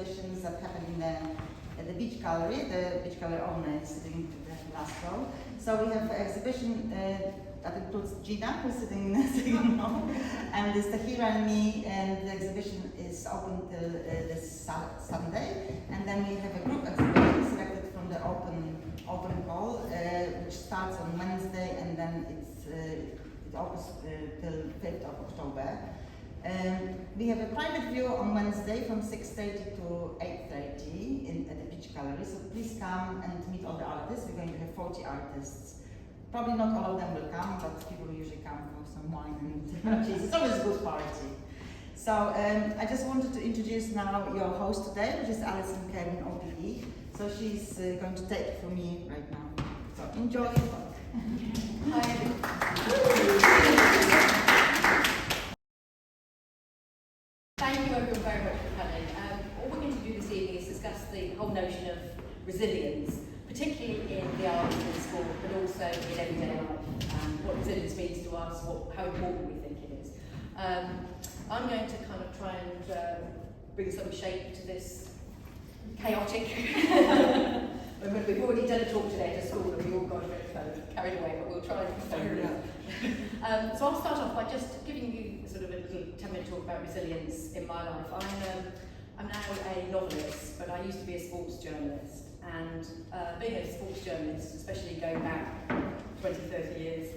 exhibitions that happen in the beach gallery. The beach gallery owner is sitting in the last row. So we have an exhibition that includes Gina, who's sitting in the second row, and there's Tahira and me, and the exhibition is open till this Sunday. And then we have a group exhibition selected from the open call, which starts on Wednesday, and then it opens till 5th of October. We have a private view on Wednesday from 6:30 to 8:30 at the beach gallery, so please come and meet all the artists. We're going to have 40 artists. Probably not all of them will come, but people usually come for some wine and cheese. It's always a good party. So I just wanted to introduce now your host today, which is Alison, Kervin, OBE. So she's going to take it from me right now. So enjoy your talk. Hi. Thank you everyone very much for coming. What we're going to do this evening is discuss the whole notion of resilience, particularly in the arts and sport, but also in everyday life, and what resilience means to us, how important we think it is. I'm going to kind of try and bring some shape to this chaotic. We've already done a talk today at a school and we all got a bit carried away, but we'll try and figure it out. So I'll start off by just giving you sort of a little 10-minute talk about resilience in my life. I'm now a novelist, but I used to be a sports journalist. And being a sports journalist, especially going back 20, 30 years,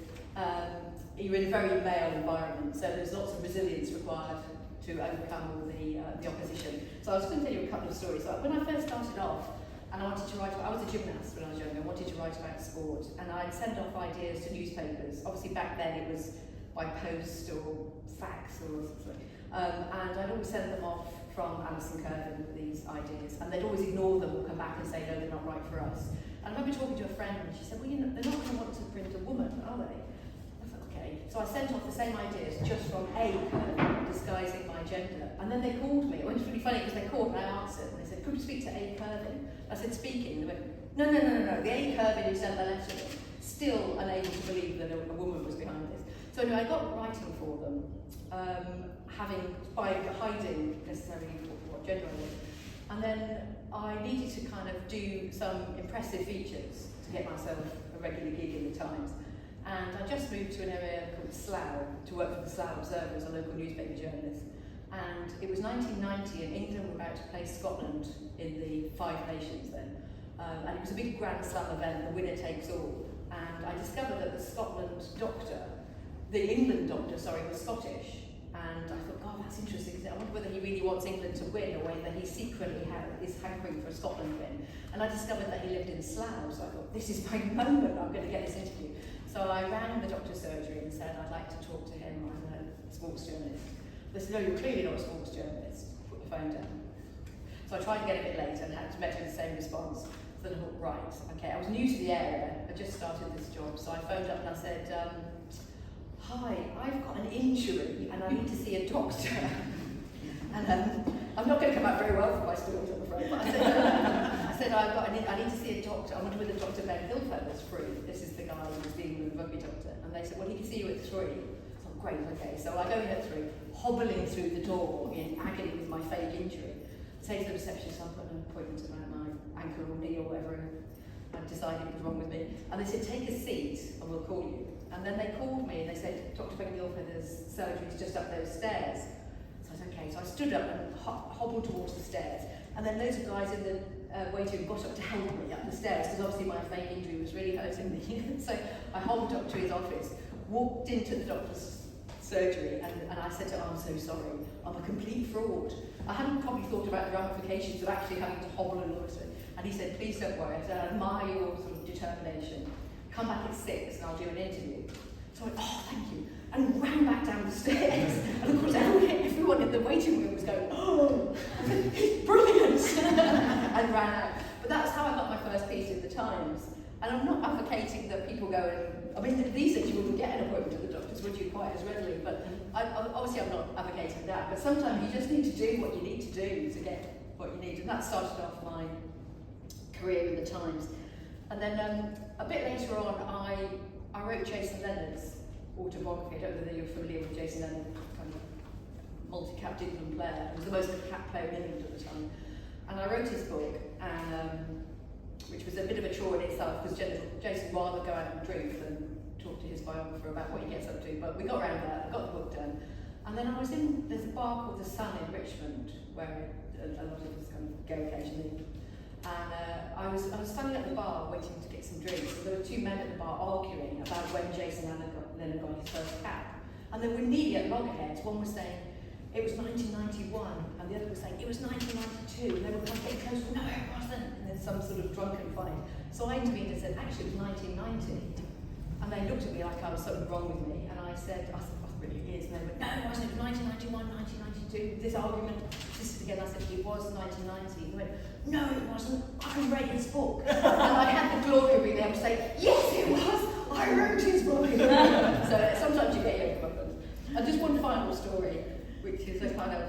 you're in a very male environment, so there's lots of resilience required to overcome all the opposition. So I was going to tell you a couple of stories. So when I first started off, and I wanted to write, I was a gymnast when I was younger, I wanted to write about sport, and I'd send off ideas to newspapers. Obviously back then it was by post or fax or something. And I'd always send them off from Alison, Kervin, with these ideas, and they'd always ignore them or come back and say, no, they're not right for us. And I remember talking to a friend, and she said, well, they're not going to want to print a woman, are they? I thought, okay. So I sent off the same ideas just from a Kervin, disguising my gender. And then they called me. It was really funny because they called and I answered, and they said, could you speak to A. Kervin? I said, speaking. They went, no. The A. Kervin who sent the letter, still unable to believe that a woman was behind this. So anyway, I got writing for them, by hiding necessarily what gender I was. And then I needed to kind of do some impressive features to get myself a regular gig in the Times. And I just moved to an area called Slough to work for the Slough Observer as a local newspaper journalist. And it was 1990 and England were about to play Scotland in the Five Nations then. And it was a big Grand Slam event, the winner takes all. And I discovered that the England doctor, was Scottish. And I thought, God, that's interesting, because I wonder whether he really wants England to win or whether he secretly is hankering for a Scotland win. And I discovered that he lived in Slough, so I thought, this is my moment, I'm going to get this interview. So I rang the doctor's surgery and said, I'd like to talk to him, I'm a sports journalist. They said, no, you're clearly not a sports journalist. Put the phone down. So I tried to get a bit later and had met with the same response. So I thought, right, okay, I was new to the area, I just started this job, so I phoned up and I said, hi, I've got an injury and I need to see a doctor. And I'm not going to come out very well for my sport, I'm afraid, but I said I need to see a doctor. I wonder whether Dr. Ben Hilfeather's free. This is the guy who was dealing with the rugby doctor. And they said, well, he can see you at 3. So I'm great, okay. So I go in at 3, hobbling through the door in agony with my fake injury. Say to the receptionist, I've got an appointment about my ankle or knee or whatever. I've decided was wrong with me. And they said, take a seat and we'll call you. And then they called me and they said, Dr. Ben Hilfeather's surgery is just up those stairs. So I said, okay. So I stood up and hobbled towards the stairs. And then loads of guys in the waiting room got up to help me up the stairs because obviously my fake injury was really hurting me. So I hobbled up to his office, walked into the doctor's surgery, and I said to him, I'm so sorry, I'm a complete fraud. I hadn't probably thought about the ramifications of actually having to hobble and all this. And he said, please don't worry. I said, I admire your sort of determination. Come back at 6 and I'll do an interview. So I went, oh, thank you. And ran back down the stairs. And of course, everyone in the waiting room was going, oh, he's brilliant. And ran out. But that's how I got my first piece in the Times. And I'm not advocating that people go and, I mean, these days you wouldn't get an appointment at the doctor's, would you, quite as readily? But obviously I'm not advocating that. But sometimes you just need to do what you need to do to get what you need. And that started off my career in the Times. And then a bit later on, I wrote Jason Leonard's autobiography. I don't know whether you're familiar with Jason Leonard, kind of multi-capped England player. He was the most capped player in England at the time. And I wrote his book, and which was a bit of a chore in itself, because Jason would rather go out and drink than talk to his biographer about what he gets up to, but we got around that, I got the book done. And then I was there's a bar called The Sun in Richmond, where a lot of us kind of go occasionally. And I was standing at the bar waiting to get some drinks, and there were two men at the bar arguing about when Jason Lennon got his first cap. And they were nearly at loggerheads. One was saying it was 1991, and the other was saying it was 1992. And they were kind of getting close. No, it wasn't. And then some sort of drunken fight. So I intervened and said, actually, it was 1990. And they looked at me like I was something wrong with me. And I said, what really is? And they went, no, it wasn't. It was 1991, 1992. This argument persisted again. I said, it was 1990. And they went, no, it wasn't. I read his book. And I had the glory of being able to say, yes, it was. I wrote his book. So sometimes you get your comeuppance. And just one final story, which is a kind of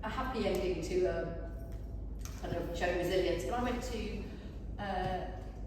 a happy ending to kind of show resilience. But I went to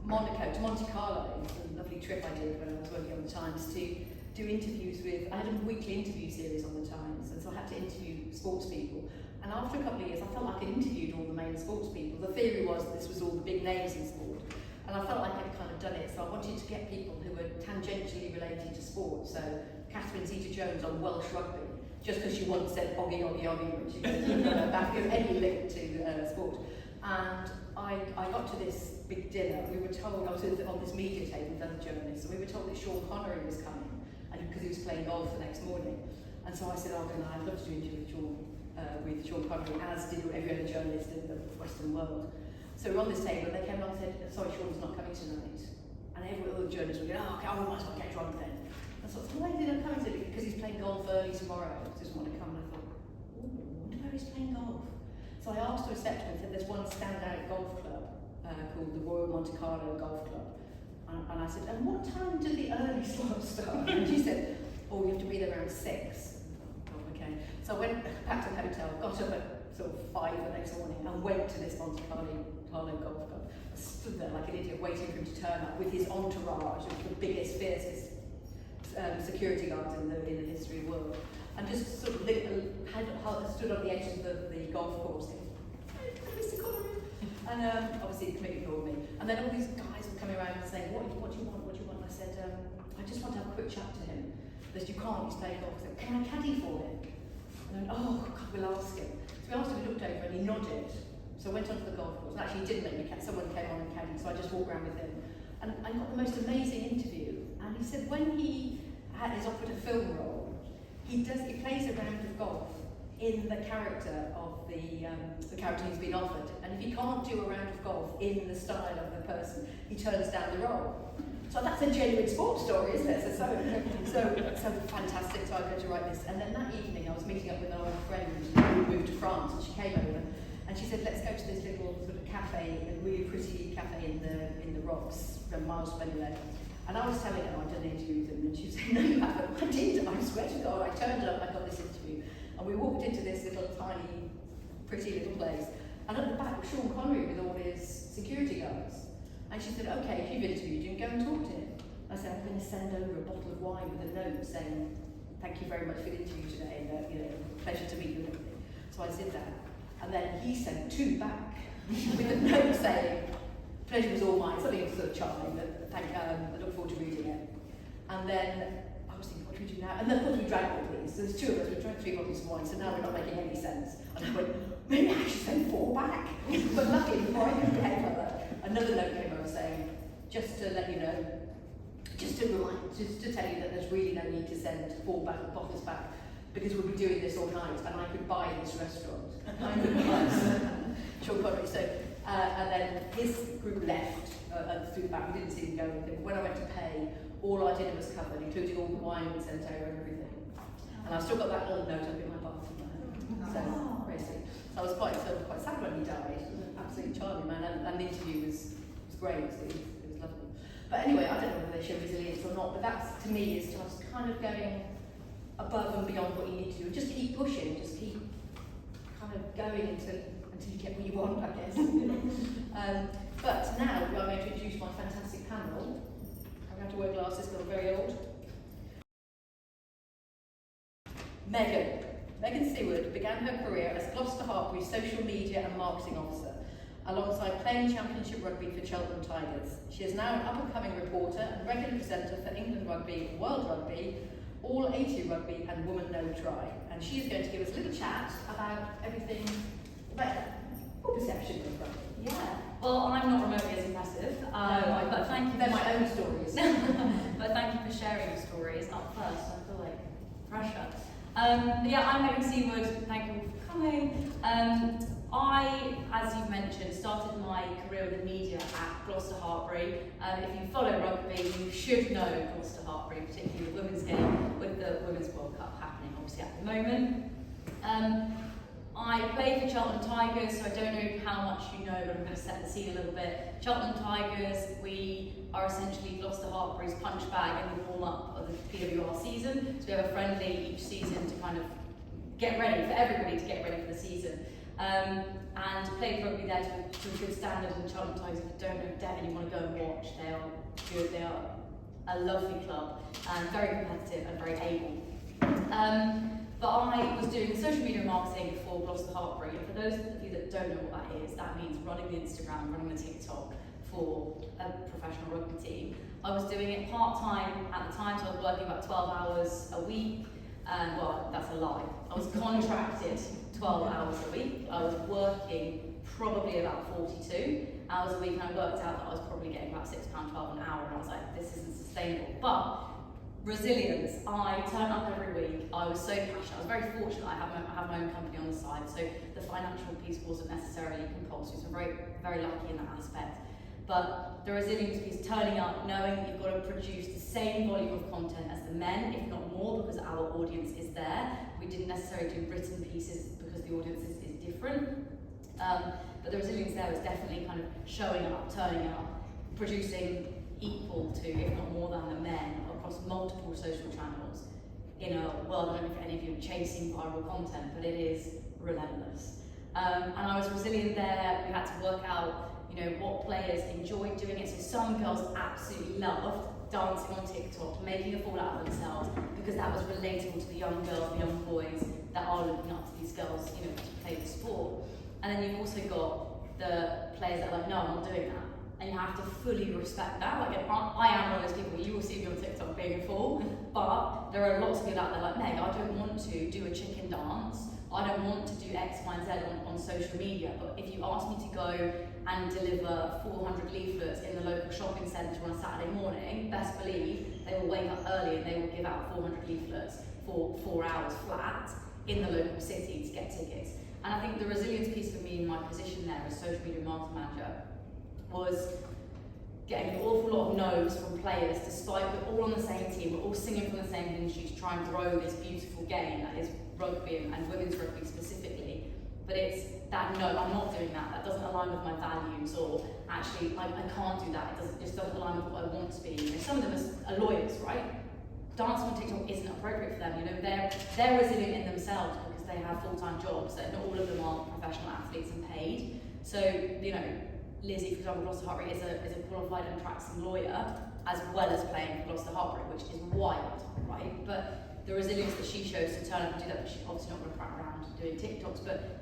Monaco, to Monte Carlo. It was a lovely trip I did when I was working on the Times to do interviews with. I had a weekly interview series on the Times, and so I had to interview sports people. And after a couple of years, I felt like I'd interviewed all the main sports people. The theory was that this was all the big names in sport, and I felt like I'd kind of done it. So I wanted to get people who were tangentially related to sport. So Catherine Zeta-Jones on Welsh rugby, just because she once said "oggy, oggy, oggy" when she goes back of any link to sport. And I got to this big dinner. We were told, I was on this media table with other journalists, and we were told that Sean Connery was coming, and because he was playing golf the next morning. And so I said, I'd love to do an interview with Sean Connery, as did every other journalist in the Western world. So we're on this table, and they came along and said, sorry, Sean's not coming tonight. And every other journalist would go, oh, okay, I might as well get drunk then. And so I thought, why did I come? Because he's playing golf early tomorrow. He doesn't want to come. And I thought, oh, I wonder where he's playing golf. So I asked her a Sept and said, there's one standout golf club called the Royal Monte Carlo Golf Club. And I said, and what time do the early slots start? And she said, oh, you have to be there around 6. Oh, okay. So I went back to the hotel, got up at sort of 5 the next morning, and went to this Monte Carlo Golf Club. I stood there like an idiot waiting for him to turn up with his entourage of the biggest, fiercest security guards in the history of the world. And just sort of stood on the edge of the golf course saying, Mr. Connery. And obviously the committee ignored me. And then all these guys were coming around and saying, what do you want? And I said, I just want to have a quick chat to him. They said, you can't, he's playing golf. I said, can I caddy for him? And I went, oh, God, we'll ask him. So we asked him, he looked over and he nodded. So I went onto the golf course. And actually he didn't make me caddy, someone came on and caddied, so I just walked around with him. And I got the most amazing interview. And he said when he is offered a film role, he plays a round of golf in the character of the character he's been offered, and if he can't do a round of golf in the style of the person, he turns down the role. So that's a genuine sports story, isn't it? So fantastic. So I go to write this, and then that evening I was meeting up with an old friend who moved to France, and she came over, and she said, let's go to this little sort of cafe, a really pretty cafe in the rocks, miles from anywhere. And I was telling her I'd done an interview with him, and she was saying, no, you haven't. I did, I swear to God, I turned up, I got this interview. And we walked into this little tiny, pretty little place. And at the back was Sean Connery with all his security guards. And she said, okay, if you've interviewed him, go and talk to him. I said, I'm going to send over a bottle of wine with a note saying, thank you very much for the interview today, and pleasure to meet you and everything. So I did that. And then he sent 2 back with a note saying, pleasure was all mine, something sort of charming, but I look forward to reading it. And then I was thinking, what do we do now? And then of course we drank all these. So there's 2 of us, we drank 3 bottles of wine, so now we're not making any sense. And I went, maybe I should send 4 back. But luckily, before I could behave like that, another note came over saying, just to let you know, just to tell you that there's really no need to send 4 bottles back, because we'll be doing this all night, and I could buy this restaurant. Sean Connery. So, and then his group left through the back. We didn't see him go with him. When I went to pay, all our dinner was covered, including all the wine we sent over and everything. And I've still got that little note up in my bathroom. So, very sweet. So I was quite sad when he died. He was an absolutely charming man, and the interview was great. It was lovely. But anyway, I don't know whether they show resilience or not, but that's, to me, is just kind of going above and beyond what you need to do, and just keep pushing, just keep kind of going until you get what you want, I guess. But now we are going to introduce my fantastic panel. I'm going to wear glasses because I'm very old. Megan Seward began her career as Gloucester Hartbury's social media and marketing officer alongside playing championship rugby for Cheltenham Tigers. She is now an up-and-coming reporter and regular presenter for England Rugby, World Rugby, All 80 Rugby and Woman No Try. And she is going to give us a little chat about everything about perception of rugby. Yeah, well, I'm not remotely as impressive, but thank you. They're my own stories. But thank you for sharing your stories up first. I feel like pressure. Yeah, I'm Hayman Seward. Thank you all for coming. I, as you've mentioned, started my career with the media at Gloucester Hartpury. If you follow rugby, you should know Gloucester Hartpury, particularly the women's game with the Women's World Cup happening, obviously, at the moment. I play for Cheltenham Tigers, so I don't know how much you know, but I'm going to set the scene a little bit. Cheltenham Tigers, we are essentially Gloucester Hartpury's punch bag in the warm-up of the PWR season. So we have a friendly each season to kind of get ready, for everybody to get ready for the season. And played rugby there to a good standard, and Cheltenham Tigers, if you don't know, definitely want to go and watch. They are good, they are a lovely club, and very competitive and very able. But I was doing social media marketing for Gloucester Hartpury, and for those of you that don't know what that is, that means running the Instagram, running the TikTok for a professional rugby team. I was doing it part-time at the time, so I was working about 12 hours a week, and well, that's a lie. I was contracted 12 hours a week. I was working probably about 42 hours a week, and I worked out that I was probably getting about £6.12 an hour, and I was like, this isn't sustainable. But resilience, I turn up every week. I was so passionate. I was very fortunate I have my own company on the side, so the financial piece wasn't necessarily compulsory, so I'm very, very lucky in that aspect. But the resilience piece, turning up, knowing that you've got to produce the same volume of content as the men, if not more, because our audience is there. We didn't necessarily do written pieces because the audience is different. But the resilience there was definitely kind of showing up, turning up, producing equal to, if not more than, the men across multiple social channels in a world, I don't know if any of you are chasing viral content, but it is relentless. And I was resilient there. We had to work out, what players enjoyed doing it. So some girls absolutely loved dancing on TikTok, making a fool out of themselves, because that was relatable to the young girls, the young boys that are looking up to these girls, to play the sport. And then you've also got the players that are like, no, I'm not doing that. And you have to fully respect that. Like, I am one of those people, you will see me on TikTok being a fool, but there are lots of people out there like, Meg, I don't want to do a chicken dance, I don't want to do X, Y, and Z on social media, but if you ask me to go and deliver 400 leaflets in the local shopping centre on a Saturday morning, best believe they will wake up early and they will give out 400 leaflets for 4 hours flat in the local city to get tickets. And I think the resilience piece for me in my position there as social media marketing manager was getting an awful lot of no's from players, despite we're all on the same team, we're all singing from the same hymn sheet to try and grow this beautiful game that is rugby and women's rugby specifically. But it's that, no, I'm not doing that, that doesn't align with my values, or actually I can't do that, it just doesn't align with what I want to be. Some of them are lawyers, right? Dancing on TikTok isn't appropriate for them, they're resilient in themselves because they have full-time jobs, and not all of them are professional athletes and paid. So, Lizzie, for example, Gloucester Hartpury is a qualified and practicing lawyer, as well as playing for Gloucester Hartpury, which is wild, right? But the resilience that she shows to turn up and do that, but she's obviously not going to crack around doing TikToks, but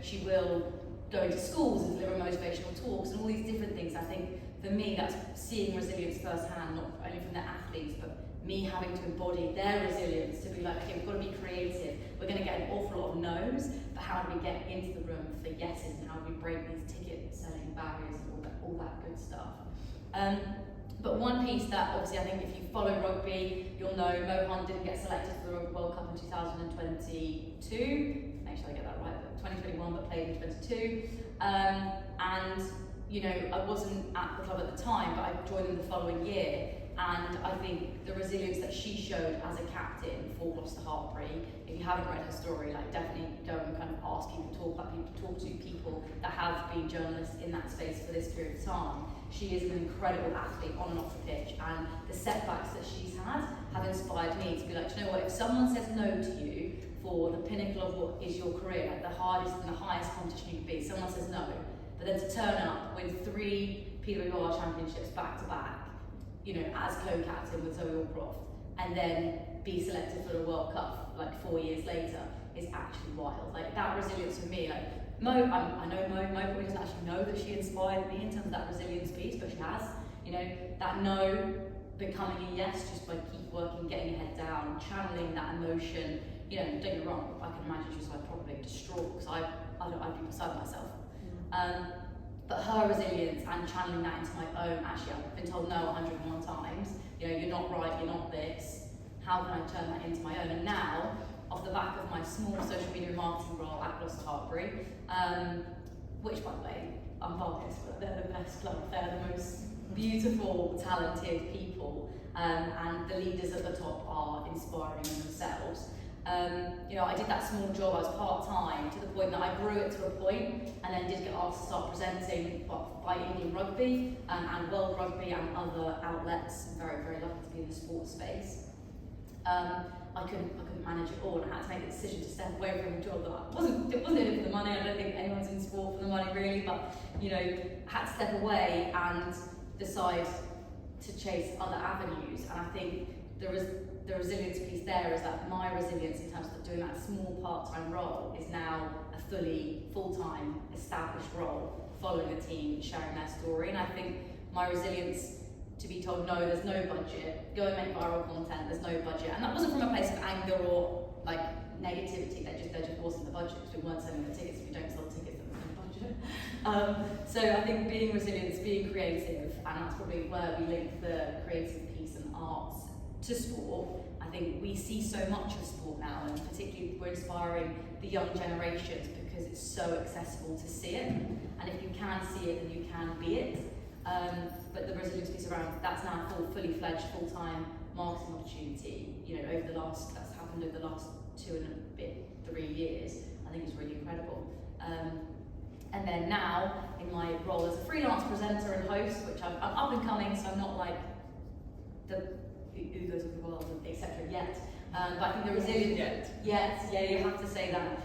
she will go into schools and deliver motivational talks and all these different things. I think for me, that's seeing resilience firsthand, not only from the athletes, but me having to embody their resilience to be like, okay, we've got to be creative. We're going to get an awful lot of no's, but how do we get into the room for yeses, and how do we break these ticket selling barriers and all that good stuff. But one piece that obviously I think if you follow rugby, you'll know Mohan didn't get selected for the World Cup in 2022. Make sure I get that right, but 2021, but played in 22. And I wasn't at the club at the time, but I joined them the following year. And I think the resilience that she showed as a captain for Gloucester Hartpury, if you haven't read her story, definitely go and kind of ask people, talk to people that have been journalists in that space for this period of time. She is an incredible athlete on and off the pitch, and the setbacks that she's had have inspired me to be like, you know what, if someone says no to you for the pinnacle of what is your career, the hardest and the highest competition you can be, someone says no, but then to turn up, win 3 PWR championships back to back, as co-captain with Zoe Allcroft, and then be selected for the World Cup 4 years later is actually wild. That resilience for me, Mo, I know Mo probably doesn't actually know that she inspired me in terms of that resilience piece, but she has. You know, that no becoming a yes just by keep working, getting your head down, channeling that emotion. You know, don't get me wrong, I can imagine she was like probably distraught because I'd be beside myself. But her resilience and channeling that into my own, actually I've been told no 101 times, you know, you're not right, you're not this, how can I turn that into my own? And now, off the back of my small social media marketing role at Gloucester Hartbury, which by the way, I'm biased, but they're the best club, they're the most beautiful, talented people, and the leaders at the top are inspiring themselves. You know, I did that small job, I was part-time, to the point that I grew it to a point, and then did get asked to start presenting by Indian Rugby, and World Rugby and other outlets. I'm very, very lucky to be in the sports space. I couldn't manage it all, and I had to make the decision to step away from a job that it wasn't in it for the money. I don't think anyone's in sport for the money really, but you know, had to step away and decide to chase other avenues. And I think the resilience piece there is that my resilience in terms of doing that small part-time role is now a fully full-time established role, following a team, sharing their story. And I think my resilience to be told no, there's no budget, go and make viral content, there's no budget. And that wasn't from a place of anger or like negativity, there just wasn't the budget because we weren't selling the tickets. If we don't sell tickets, then there's no budget. So I think being resilient, being creative, and that's probably where we link the creative piece and arts to sport. I think we see so much of sport now, and particularly we're inspiring the young generations because it's so accessible to see it. And if you can see it, then you can be it. But the resilience piece around that's now a fully fledged full-time marketing opportunity. You know, that's happened over the last 3 years. I think it's really incredible. And then now, in my role as a freelance presenter and host, which I'm up and coming, so I'm not like the Ugos of the world, etc. yet. But I think the resilience yeah, you have to say that.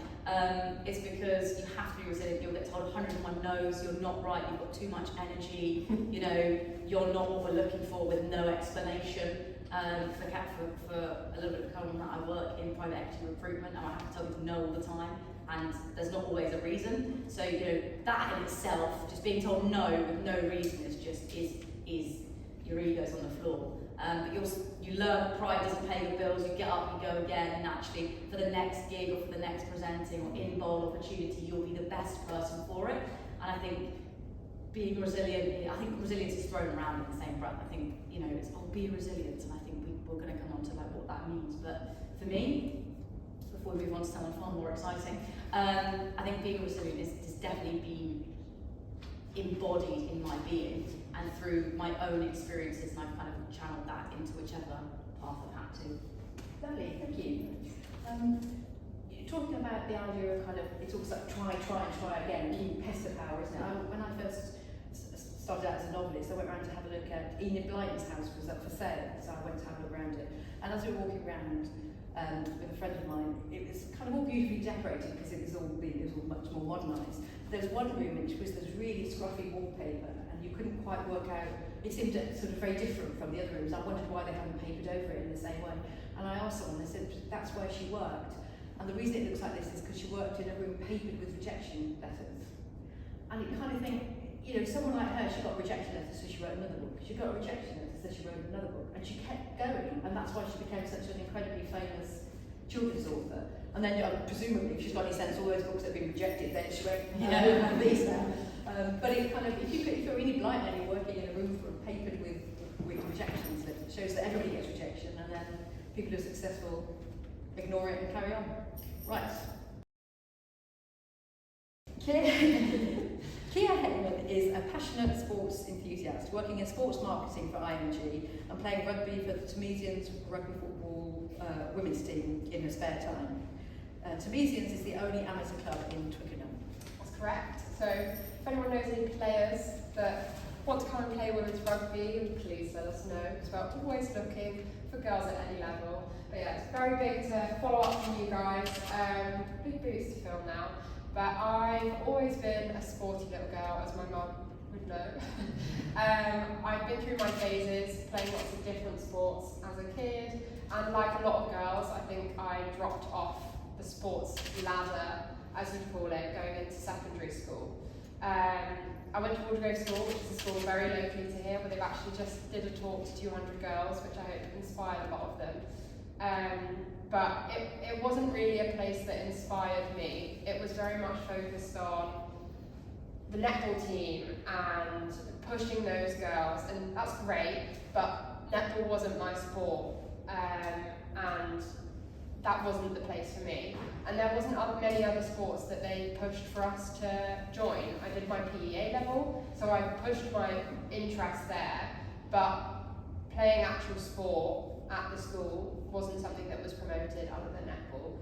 It's because you have to be resilient. You'll get told 101 no's, you're not right, you've got too much energy, you know, you're not what we're looking for with no explanation. For a little bit of color on that, I work in private equity recruitment and I have to tell people no all the time, and there's not always a reason. So, you know, that in itself, just being told no with no reason is your ego's on the floor. But you learn pride doesn't pay your bills, you get up, you go again, and actually for the next gig or for the next presenting or in-bowl opportunity, you'll be the best person for it. And I think being resilient, I think resilience is thrown around in the same breath. I think, you know, it's, be resilient, and I think we're going to come on to like what that means. But for me, before we move on to someone far more exciting, I think being resilient has definitely been embodied in my being, and through my own experiences, and I've kind of channeled that into whichever path I've had to. Lovely, thank you. Talking about the idea of kind of, it's almost like try again, keep pester power, isn't it? When I first started out as a novelist, I went around to have a look at Enid Blyton's house was up for sale, so I went to have a look around it. And as we were walking around with a friend of mine, it was kind of all beautifully decorated because it was all much more modernised. There was one room which was this really scruffy wallpaper, and you couldn't quite work out, it seemed sort of very different from the other rooms. I wondered why they hadn't papered over it in the same way. And I asked someone, they said that's where she worked. And the reason it looks like this is because she worked in a room papered with rejection letters. And you kind of think, you know, someone like her, she got a rejection letter, so she wrote another book. She got a rejection letter, so she wrote another book. And she kept going, and that's why she became such an incredibly famous children's author. And then, presumably, if she's got any sense, all those books that have been rejected, then she went, these now. But it kind of, if you're really blind and you're working in a room papered with rejections, it shows that everybody gets rejection, and then people who are successful ignore it and carry on. Right. Kia Hayman is a passionate sports enthusiast, working in sports marketing for IMG and playing rugby for the Tunisians rugby football women's team in her spare time. Tunisians is the only amateur club in Twickenham. That's correct. So if anyone knows any players that want to come and play women's rugby, please let us know, because we're always looking for girls at any level. But yeah, it's very big to follow up from you guys. Big boots to film now. But I've always been a sporty little girl, as my mum would know. I've been through my phases, playing lots of different sports as a kid, and like a lot of girls, I think I dropped off the sports ladder as you'd call it, going into secondary school. I went to Aldergrove School, which is a school very locally to here, where they've actually just did a talk to 200 girls, which I hope inspired a lot of them. But it wasn't really a place that inspired me. It was very much focused on the netball team and pushing those girls, and that's great, but netball wasn't my sport, and that wasn't the place for me. And there wasn't many other sports that they pushed for us to join. I did my PEA level, so I pushed my interest there, but playing actual sport at the school wasn't something that was promoted other than netball.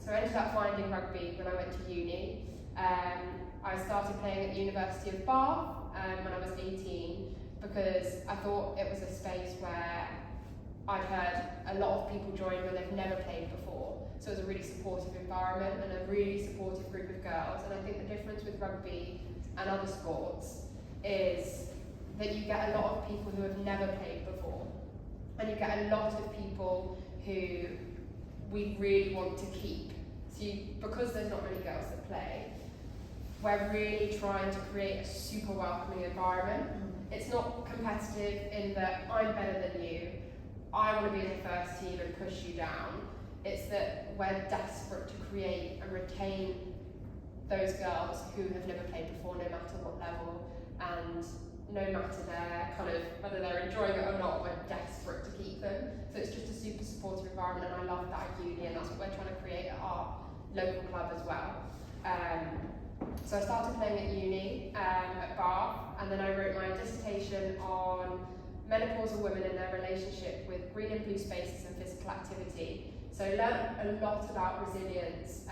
So I ended up finding rugby when I went to uni. I started playing at the University of Bath when I was 18 because I thought it was a space where I'd heard a lot of people join when they've never played before. So it was a really supportive environment and a really supportive group of girls. And I think the difference with rugby and other sports is that you get a lot of people who have never played before. And you get a lot of people who we really want to keep. So because there's not many girls that play, we're really trying to create a super welcoming environment. It's not competitive in that I'm better than you, I want to be in the first team and push you down. It's that we're desperate to create and retain those girls who have never played before, no matter what level, and no matter their kind of whether they're enjoying it or not, we're desperate to keep them. So it's just a super supportive environment, and I love that at uni, and that's what we're trying to create at our local club as well. So I started playing at uni at Bath, and then I wrote my dissertation on menopausal women and their relationship with green and blue spaces and physical activity. So I learned a lot about resilience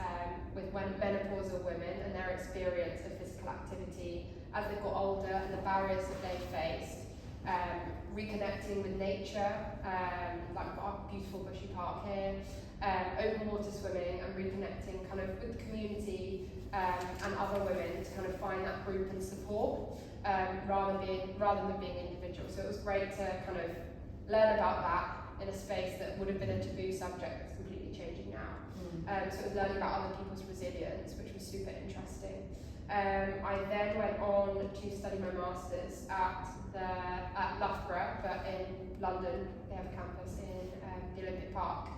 with menopausal women and their experience of physical activity as they got older and the barriers that they faced. Reconnecting with nature, like our beautiful bushy park here, open water swimming, and reconnecting kind of with the community and other women to kind of find that group and support rather than being individual. So it was great to kind of learn about that in a space that would have been a taboo subject that's completely changing now. So it was learning about other people's resilience, which was super interesting. I then went on to study my masters at Loughborough, but in London. They have a campus in the Olympic Park.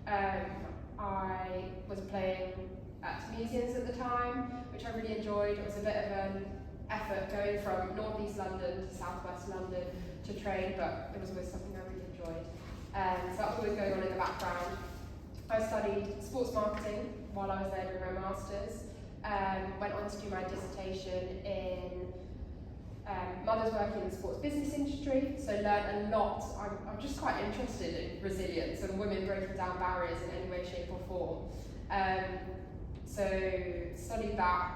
I was playing at Tunisians at the time, which I really enjoyed. It was a bit of an effort going from northeast London to southwest London to train, but it was always something I really enjoyed. So that was always going on in the background. I studied sports marketing while I was there doing my masters. Went on to do my dissertation in mothers working in the sports business industry, so learned a lot. I'm just quite interested in resilience and women breaking down barriers in any way, shape or form. So studied that,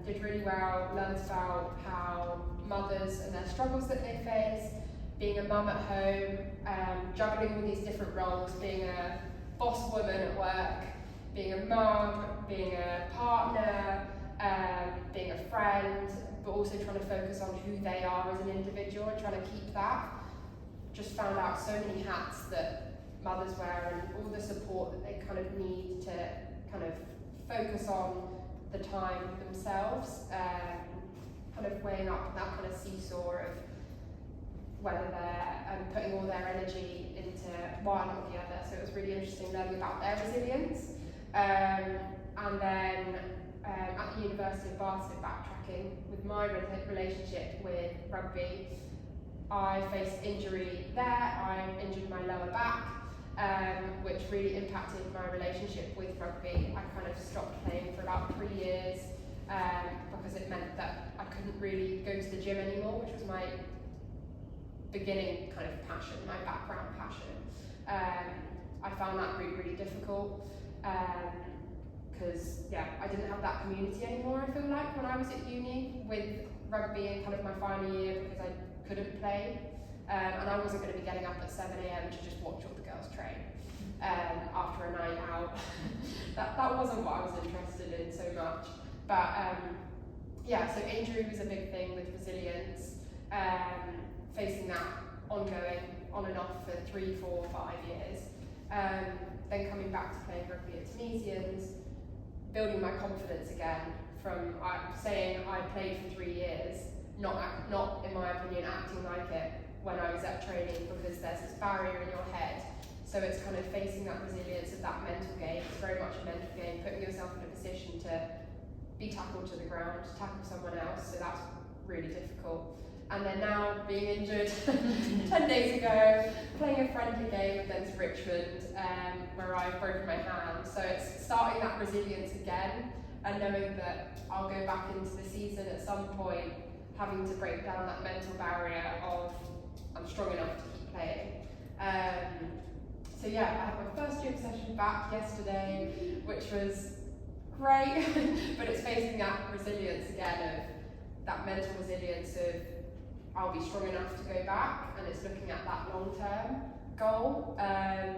did really well, learned about how mothers and their struggles that they face, being a mum at home, juggling all these different roles, being a boss woman at work, being a mum, being a partner, being a friend, but also trying to focus on who they are as an individual and trying to keep that. Just found out so many hats that mothers wear and all the support that they kind of need to kind of focus on the time themselves, kind of weighing up that kind of seesaw of whether they're putting all their energy into one or the other. So it was really interesting learning about their resilience. And then at the University of Bath, so backtracking with my relationship with rugby, I faced injury there. I injured my lower back, which really impacted my relationship with rugby. I kind of stopped playing for about 3 years because it meant that I couldn't really go to the gym anymore, which was my beginning kind of passion, my background passion. I found that really, really difficult because, I didn't have that community anymore, I feel like, when I was at uni with rugby in kind of my final year because I couldn't play. And I wasn't going to be getting up at 7 AM to just watch all the girls train after a night out. that wasn't what I was interested in so much. But so injury was a big thing with resilience, facing that ongoing, on and off for 3, 4, 5 years. Then coming back to playing rugby at Tunisians, building my confidence again from saying I played for 3 years, not in my opinion acting like it when I was at training, because there's this barrier in your head. So it's kind of facing that resilience of that mental game. It's very much a mental game, putting yourself in a position to be tackled to the ground, to tackle someone else. So that's really difficult. And then now being injured 10 days ago, playing a friendly game against Richmond, where I've broken my hand. So it's starting that resilience again, and knowing that I'll go back into the season at some point, having to break down that mental barrier of I'm strong enough to keep playing. So yeah, I had my first gym session back yesterday, which was great, but it's facing that resilience again, of that mental resilience of I'll be strong enough to go back, and it's looking at that long-term goal, and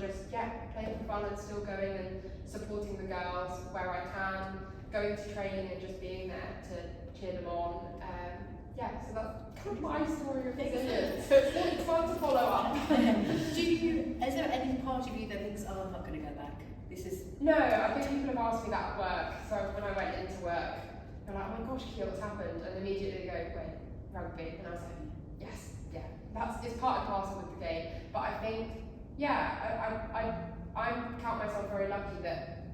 just playing for fun and still going and supporting the girls where I can, going to training and just being there to cheer them on. So that's kind of my story of resilience. It's fun to follow up. Is there any part of you that thinks, oh, I'm not going to go back? No, I think people have asked me that at work. So when I went into work, they're like, oh my gosh, Kia, what's happened? And immediately they go, wait, rugby. And I was like, yes, it's part and parcel with the game. But I think, I count myself very lucky that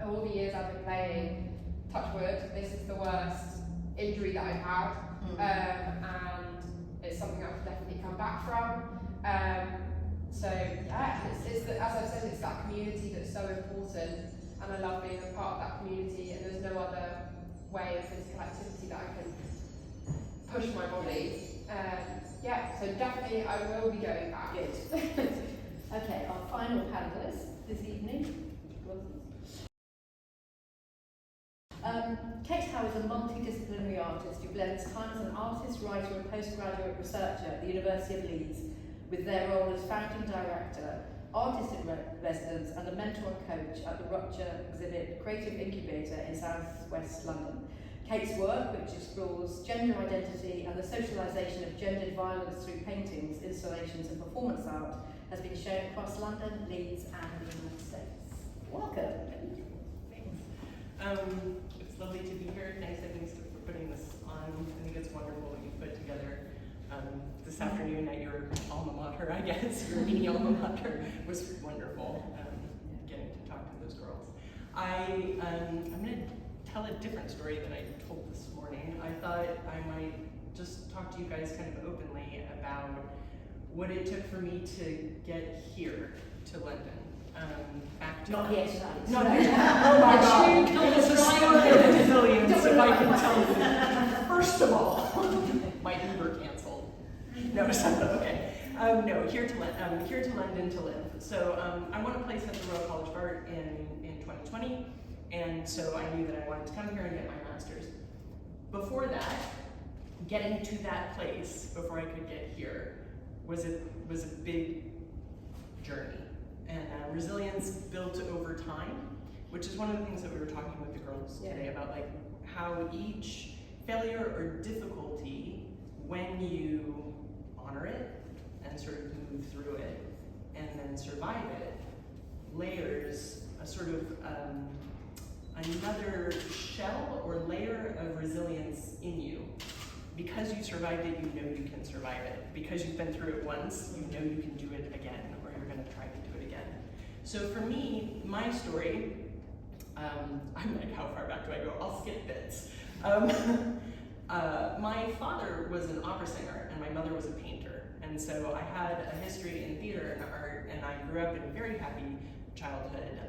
all the years I've been playing, touch wood, this is the worst injury that I've had. And it's something I can definitely come back from. It's as I've said, it's that community that's so important, and I love being a part of that community, and there's no other way of physical activity that I can push my body. So definitely I will be going back. Good. Okay, our final panellist this evening. Kate Howe is a multidisciplinary artist who blends time as an artist, writer and postgraduate researcher at the University of Leeds with their role as founding director, artist in residence and a mentor and coach at the Rupture exhibit Creative Incubator in South West London. Kate's work, which explores gender identity and the socialisation of gendered violence through paintings, installations and performance art, has been shown across London, Leeds and the United States. Welcome. It's lovely to be here. Thanks, for putting this on. I think it's wonderful what you put together this afternoon at your alma mater, I guess. Your mini alma mater was wonderful. Getting to talk to those girls. I'm going to tell a different story than I told this morning. I thought I might just talk to you guys kind of openly about what it took for me to get here to London. Back to Not here tonight. Not here. Oh my God. It's a story of resilience, if I can tell you. First of all, my Uber canceled. No, okay. No, here to London to live. So I won a place at the Royal College of Art in 2020, and so I knew that I wanted to come here and get my master's. Before that, getting to that place before I could get here was a big journey. And resilience built over time, which is one of the things that we were talking with the girls today about, like how each failure or difficulty, when you honor it and sort of move through it and then survive it, layers a sort of another shell or layer of resilience in you. Because you survived it, you know you can survive it. Because you've been through it once, you know you can do it again, or you're going to try to do it again. So for me, my story, I'm like, how far back do I go? I'll skip bits. My father was an opera singer, and my mother was a painter. And so I had a history in theater and art, and I grew up in a very happy childhood.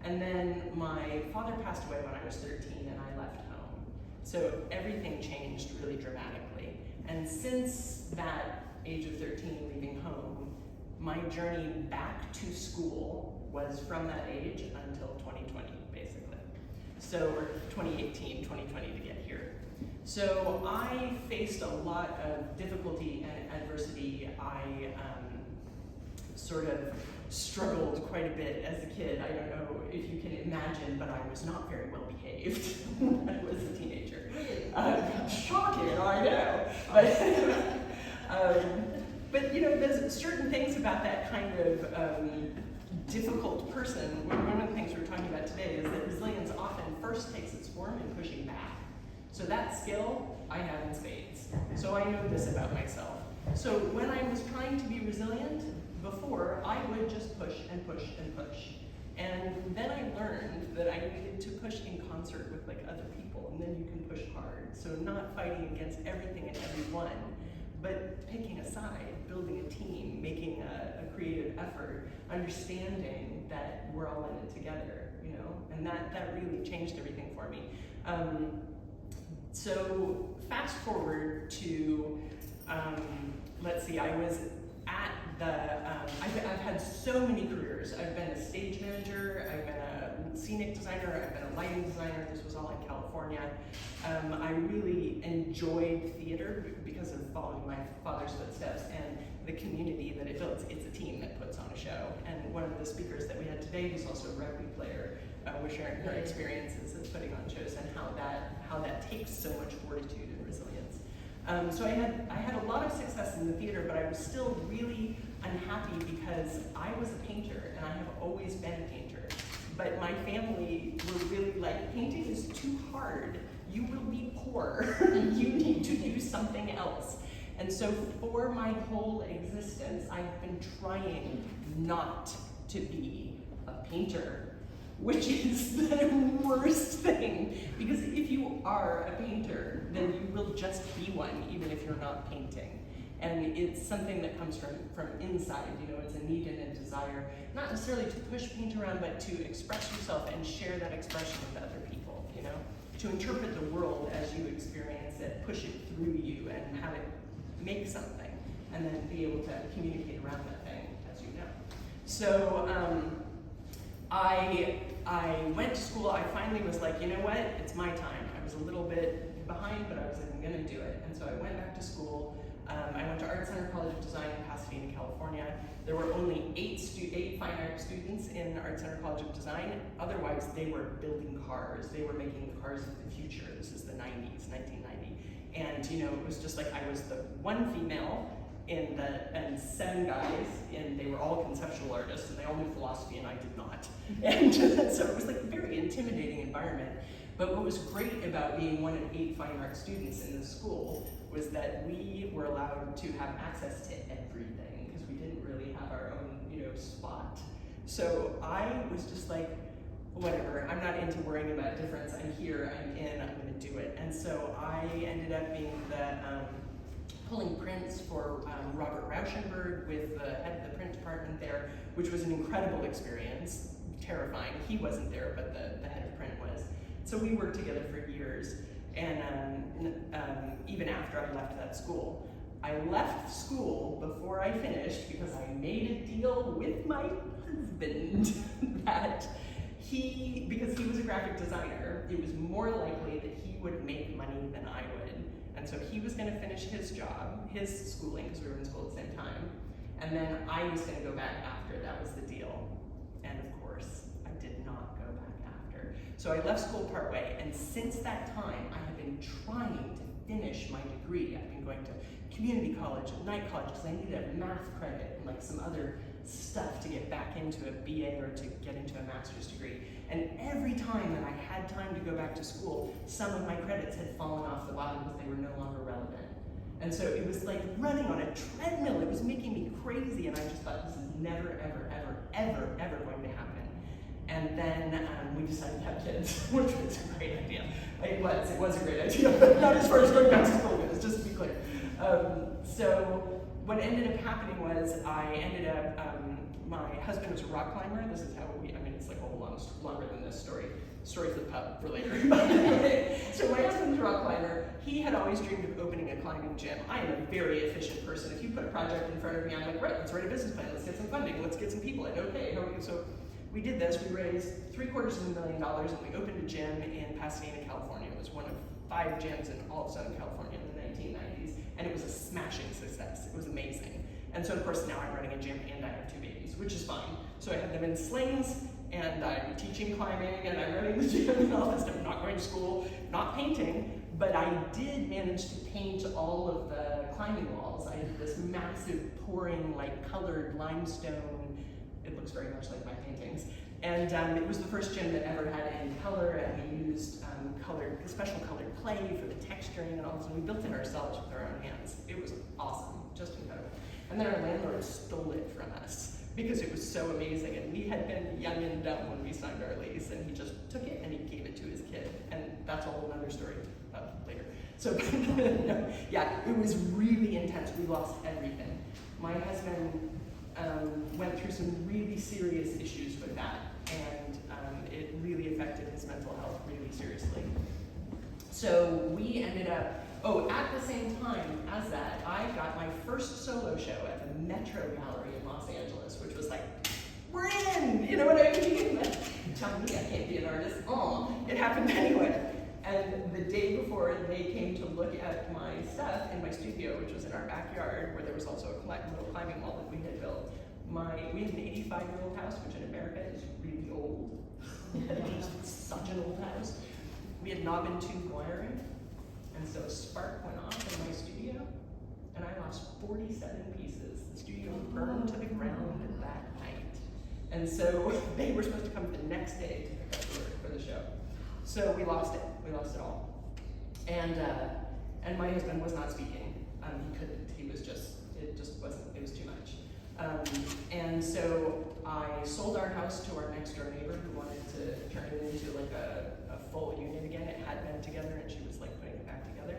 And then my father passed away when I was 13, and I left home. So everything changed really dramatically. And since that age of 13, leaving home, my journey back to school was from that age until 2020, basically. So, or 2018, 2020 to get here. So I faced a lot of difficulty and adversity. I sort of struggled quite a bit as a kid. I don't know if you can imagine, but I was not very well behaved when I was a teenager. Shocking, I know. But you know, there's certain things about that kind of difficult person, one of the things we were talking about today is that resilience often first takes its form in pushing back. So that skill I have in spades. So I know this about myself. So when I was trying to be resilient before, I would just push and push and push. And then I learned that I needed to push in concert with like other people, and then you can push hard. So not fighting against everything and everyone, but picking a side, building a team, making a creative effort, understanding that we're all in it together, you know? And that really changed everything for me. So fast forward to, let's see, I was at I've had so many careers. I've been a stage manager, I've been a scenic designer, I've been a lighting designer. This was all in California. I really enjoyed theater because of following my father's footsteps and the community that it builds. It's a team that puts on a show. And one of the speakers that we had today, who's also a rugby player, was sharing her experiences of putting on shows and how that takes so much fortitude and resilience. So I had a lot of success in the theater, but I was still really unhappy because I was a painter and I have always been a painter. But my family were really like, painting is too hard. You will be poor. You need to do something else. And so for my whole existence, I've been trying not to be a painter, which is the worst thing. Because if you are a painter, then you will just be one, even if you're not painting. And it's something that comes from inside, you know, it's a need and a desire, not necessarily to push paint around, but to express yourself and share that expression with other people, you know? To interpret the world as you experience it, push it through you and have it make something, and then be able to communicate around that thing, as you know. So I went to school. I finally was like, you know what, it's my time. I was a little bit behind, but I was like, I'm gonna do it. And so I went back to school. I went to Art Center College of Design in Pasadena, California. There were only 8 fine art students in Art Center College of Design. Otherwise, they were building cars. They were making the cars of the future. This is the 90s, 1990. And you know, it was just like I was the one female and 7 guys, and they were all conceptual artists, and they all knew philosophy, and I did not. And so it was like a very intimidating environment. But what was great about being one of 8 fine art students in the school was that we were allowed to have access to everything, because we didn't really have our own, you know, spot. So I was just like, whatever, I'm not into worrying about difference. I'm here, I'm in, I'm gonna do it. And so I ended up being the pulling prints for Robert Rauschenberg with the head of the print department there, which was an incredible experience, terrifying. He wasn't there, but the head of print was. So we worked together for years, and even after I left that school. I left school before I finished because I made a deal with my husband that because he was a graphic designer, it was more likely that he would make money than I would. And so he was gonna finish his job, his schooling, because we were in school at the same time, and then I was gonna go back after. That was the deal. And of course, I did not go back after. So I left school partway, and since that time, I have been trying to finish my degree. I've been going to community college, night college, because I needed a math credit and like some other stuff to get back into a BA or to get into a master's degree. And every time that I had time to go back to school, some of my credits had fallen off the bottom because they were no longer relevant. And so it was like running on a treadmill. It was making me crazy, and I just thought, this is never, ever, ever, ever, ever going to happen. And then we decided to have kids, which was a great idea. It was a great idea, but not as far as going back to school goes, just to be clear. So what ended up happening was I ended up, my husband was a rock climber. This is how it's like a whole lot longer than this story. Story for the pub for later. So my husband was a rock climber. He had always dreamed of opening a climbing gym. I am a very efficient person. If you put a project in front of me, I'm like, right, let's write a business plan, let's get some funding, let's get some people in. Okay, so we did this. We raised $750,000 and we opened a gym in Pasadena, California. It was one of 5 gyms in all of Southern California in the 1990s, and it was a smashing success. It was amazing. And so of course now I'm running a gym and I have 2 babies, which is fine. So I have them in slings, and I'm teaching climbing, and I'm running the gym and all this stuff. I'm not going to school, not painting, but I did manage to paint all of the climbing walls. I had this massive pouring, like colored limestone, it looked looks very much like my paintings. And it was the first gym that ever had any color, and we used special colored clay for the texturing, and also we built it ourselves with our own hands. It was awesome, just incredible. And then our landlord stole it from us because it was so amazing, and we had been young and dumb when we signed our lease, and he just took it and he gave it to his kid, and that's a whole other story later. So no, yeah, it was really intense. We lost everything. My husband went through some really serious issues with that, and it really affected his mental health really seriously. So we ended up, at the same time as that, I got my first solo show at the Metro Gallery in Los Angeles, which was like, we're in, you know what I mean? Tell me I can't be an artist. It happened anyway. And the day before, they came to look at my stuff in my studio, which was in our backyard, where there was also a little climbing wall that we had built. We had an 85-year-old house, which in America is really old. It's such an old house. We had knob and tube wiring, and so a spark went off in my studio, and I lost 47 pieces. The studio burned to the ground that night. And so they were supposed to come the next day to pick up work for the show. So we lost it. We lost it all. And my husband was not speaking. He couldn't. He was it just wasn't, it was too much. And so I sold our house to our next door neighbor who wanted to turn it into like a full unit again. It had been together, and she was like putting it back together.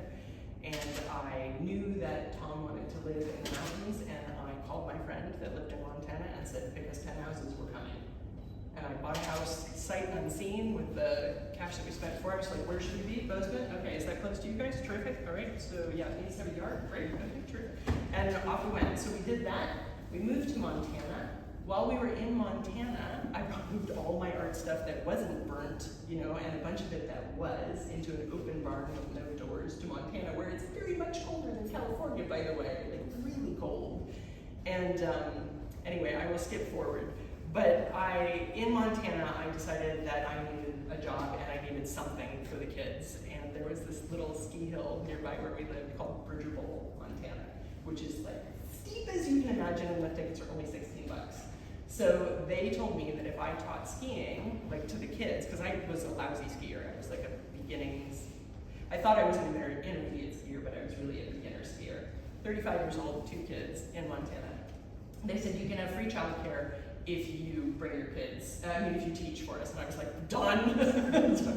And I knew that Tom wanted to live in the mountains, and I called my friend that lived in Montana and said, pick us 10 houses, we're coming. And I bought a house sight unseen with the cash that we spent for it. I was like, where should we be? Bozeman? Okay, is that close to you guys? Terrific. All right, so yeah, it needs to have a yard. Great, okay, terrific. And off we went. So we did that. We moved to Montana. While we were in Montana, I moved all my art stuff that wasn't burnt, and a bunch of it that was, into an open barn with no doors to Montana, where it's very much colder than California, by the way, like really cold. And anyway, I will skip forward. But in Montana, I decided that I needed a job and I needed something for the kids. And there was this little ski hill nearby where we lived called Bridger Bowl, Montana, which is like steep as you can imagine, and the tickets are only $16. So they told me that if I taught skiing, like to the kids, because I was a lousy skier, I was like a beginnings, I thought I was an intermediate skier, but I was really a beginner skier. 35 years old, 2 kids in Montana. They said you can have free childcare if you bring your kids, if you teach for us. And I was like, done. So,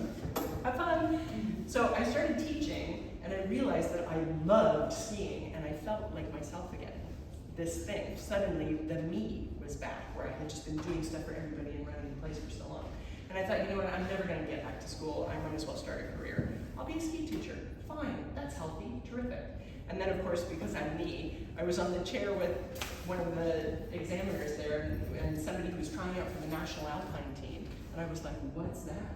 have fun. So I started teaching, and I realized that I loved skiing, and I felt like myself again. This thing, suddenly the me was back, where I had just been doing stuff for everybody and running the place for so long. And I thought, you know what, I'm never gonna get back to school. I might as well start a career. I'll be a ski teacher. Fine, that's healthy, terrific. And then of course, because I'm me, I was on the chair with one of the examiners there, and somebody who was trying out for the National Alpine team. And I was like, what's that?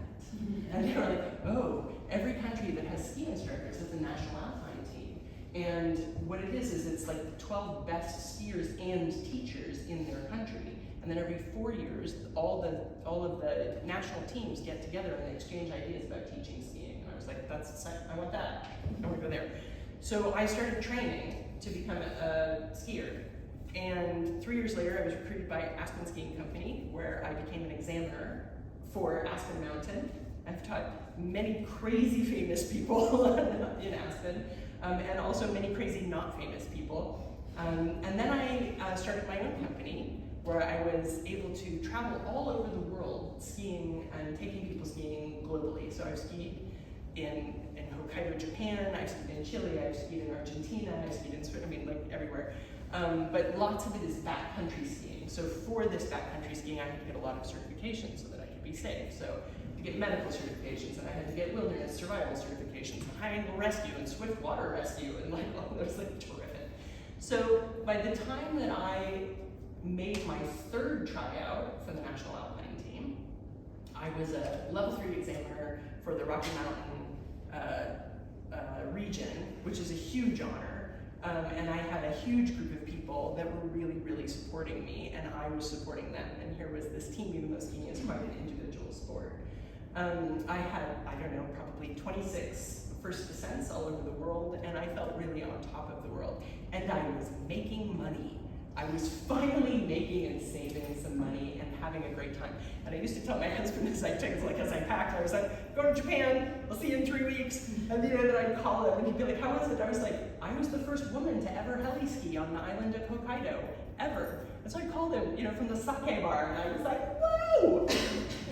And they were like, every country that has ski instructors has a National Alpine team. And what it is it's like the 12 best skiers and teachers in their country. And then every 4 years, all of the national teams get together and they exchange ideas about teaching skiing. And I was like, I want that. I want to go there. So I started training to become a skier. And 3 years later, I was recruited by Aspen Skiing Company, where I became an examiner for Aspen Mountain. I've taught many crazy famous people in Aspen, and also many crazy not famous people. And then I started my own company, where I was able to travel all over the world skiing and taking people skiing globally. So I've skied in Hokkaido, Japan, I've skied in Chile, I've skied in Argentina, I've skied in Switzerland, like everywhere. But lots of it is backcountry skiing. So for this backcountry skiing, I had to get a lot of certifications so that I could be safe. So to get medical certifications, and I had to get wilderness survival certifications, and high angle rescue, and swift water rescue, and like all those, like terrific. So by the time that I made my 3rd tryout for the National Alpine team, I was a level 3 examiner for the Rocky Mountain region, which is a huge honor. And I had a huge group of people that were really, really supporting me, and I was supporting them. And here was this team, even though skiing is quite an individual sport. I had, I don't know, probably 26 first descents all over the world, and I felt really on top of the world. And I was making money. I was finally making and saving some money and having a great time. And I used to tell my husband as I packed, I was like, going to Japan, I'll see you in 3 weeks. And then I'd call him and he'd be like, how was it? I was like, I was the first woman to ever heli ski on the island of Hokkaido, ever. And so I called him, from the sake bar, and I was like, whoa!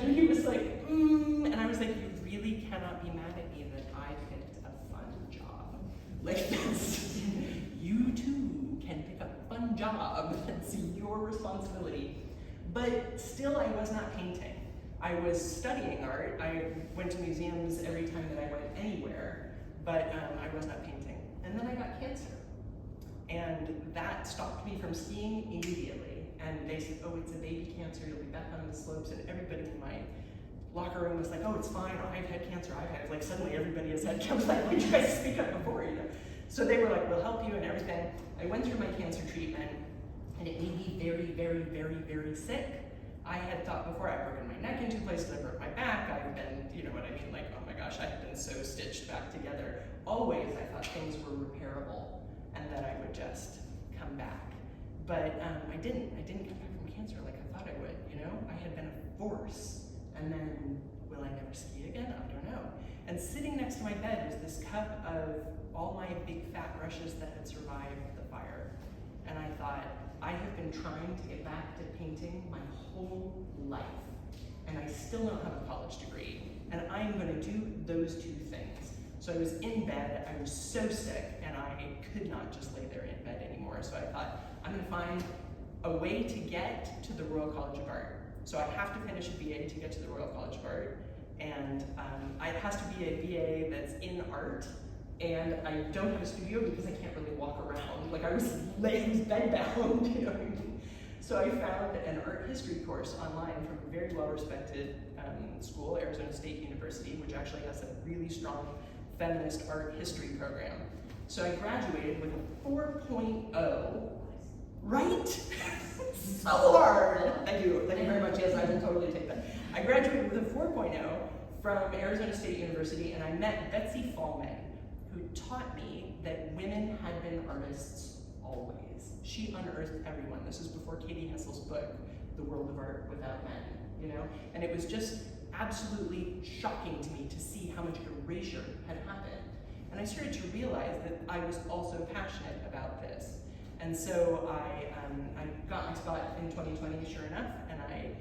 And he was like, and I was like, you really cannot be mad at me that I picked a fun job. Like this. You too can pick a fun job. That's your responsibility. But still, I was not painting. I was studying art. I went to museums every time that I went anywhere, but I was not painting. And then I got cancer. And that stopped me from skiing immediately. And they said, oh, it's a baby cancer, you'll be back on the slopes. And everybody in my locker room was like, oh, it's fine, I've had cancer, like suddenly everybody has had cancer. Like, why did you guys speak up before, So they were like, we'll help you and everything. I went through my cancer treatment, and it made me very, very, very, very sick. I had thought before, I'd broken my neck in 2 places, I broke my back, I've been, like, oh my gosh, I had been so stitched back together. Always, I thought things were repairable, and that I would just come back. But I didn't come back from cancer like I thought I would, I had been a force. And then, will I never ski again? I don't know. And sitting next to my bed was this cup of all my big fat brushes that had survived the fire. And I thought, I have been trying to get back to painting my whole life. And I still don't have a college degree. And I'm gonna do those 2 things. So I was in bed, I was so sick, and I could not just lay there in bed anymore. So I thought, I'm gonna find a way to get to the Royal College of Art. So I have to finish a BA to get to the Royal College of Art, and it has to be a BA that's in art, and I don't have a studio because I can't really walk around. Like I was bedbound, you know what I mean? So I found an art history course online from a very well-respected school, Arizona State University, which actually has a really strong feminist art history program. So I graduated with a 4.0, right? So hard. Thank you very much. Yes, I can totally take that. I graduated with a 4.0 from Arizona State University, and I met Betsy Fallman, who taught me that women had been artists always. She unearthed everyone. This is before Katie Hessel's book, The World of Art Without Men, And it was just absolutely shocking to me to see how much erasure had happened. And I started to realize that I was also passionate about this. And so I got my spot in 2020, sure enough, and I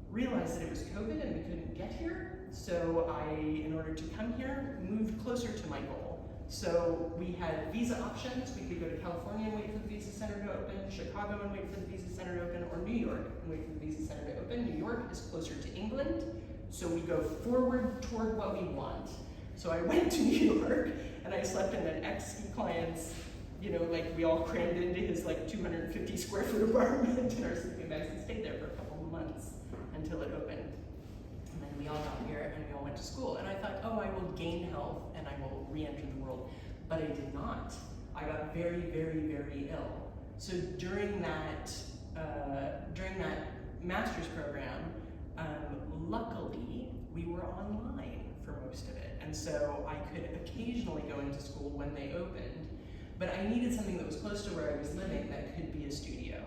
realized that it was COVID and we couldn't get here. So I, in order to come here, moved closer to my goal. So we had visa options. We could go to California and wait for the visa center to open, Chicago and wait for the visa center to open, or New York and wait for the visa center to open. New York is closer to England, so we go forward toward what we want. So I went to New York and I slept in an ex-ski client's, we all crammed into his 250 square foot apartment in our sleeping bags and stayed there for a couple of months until it opened. And then we all got here and we all went to school. And I thought, oh, I will gain health and I will re-enter the world. But I did not. I got very, very, very ill. So during that master's program, luckily we were online for most of it. And so I could occasionally go into school when they opened. But I needed something that was close to where I was living that could be a studio.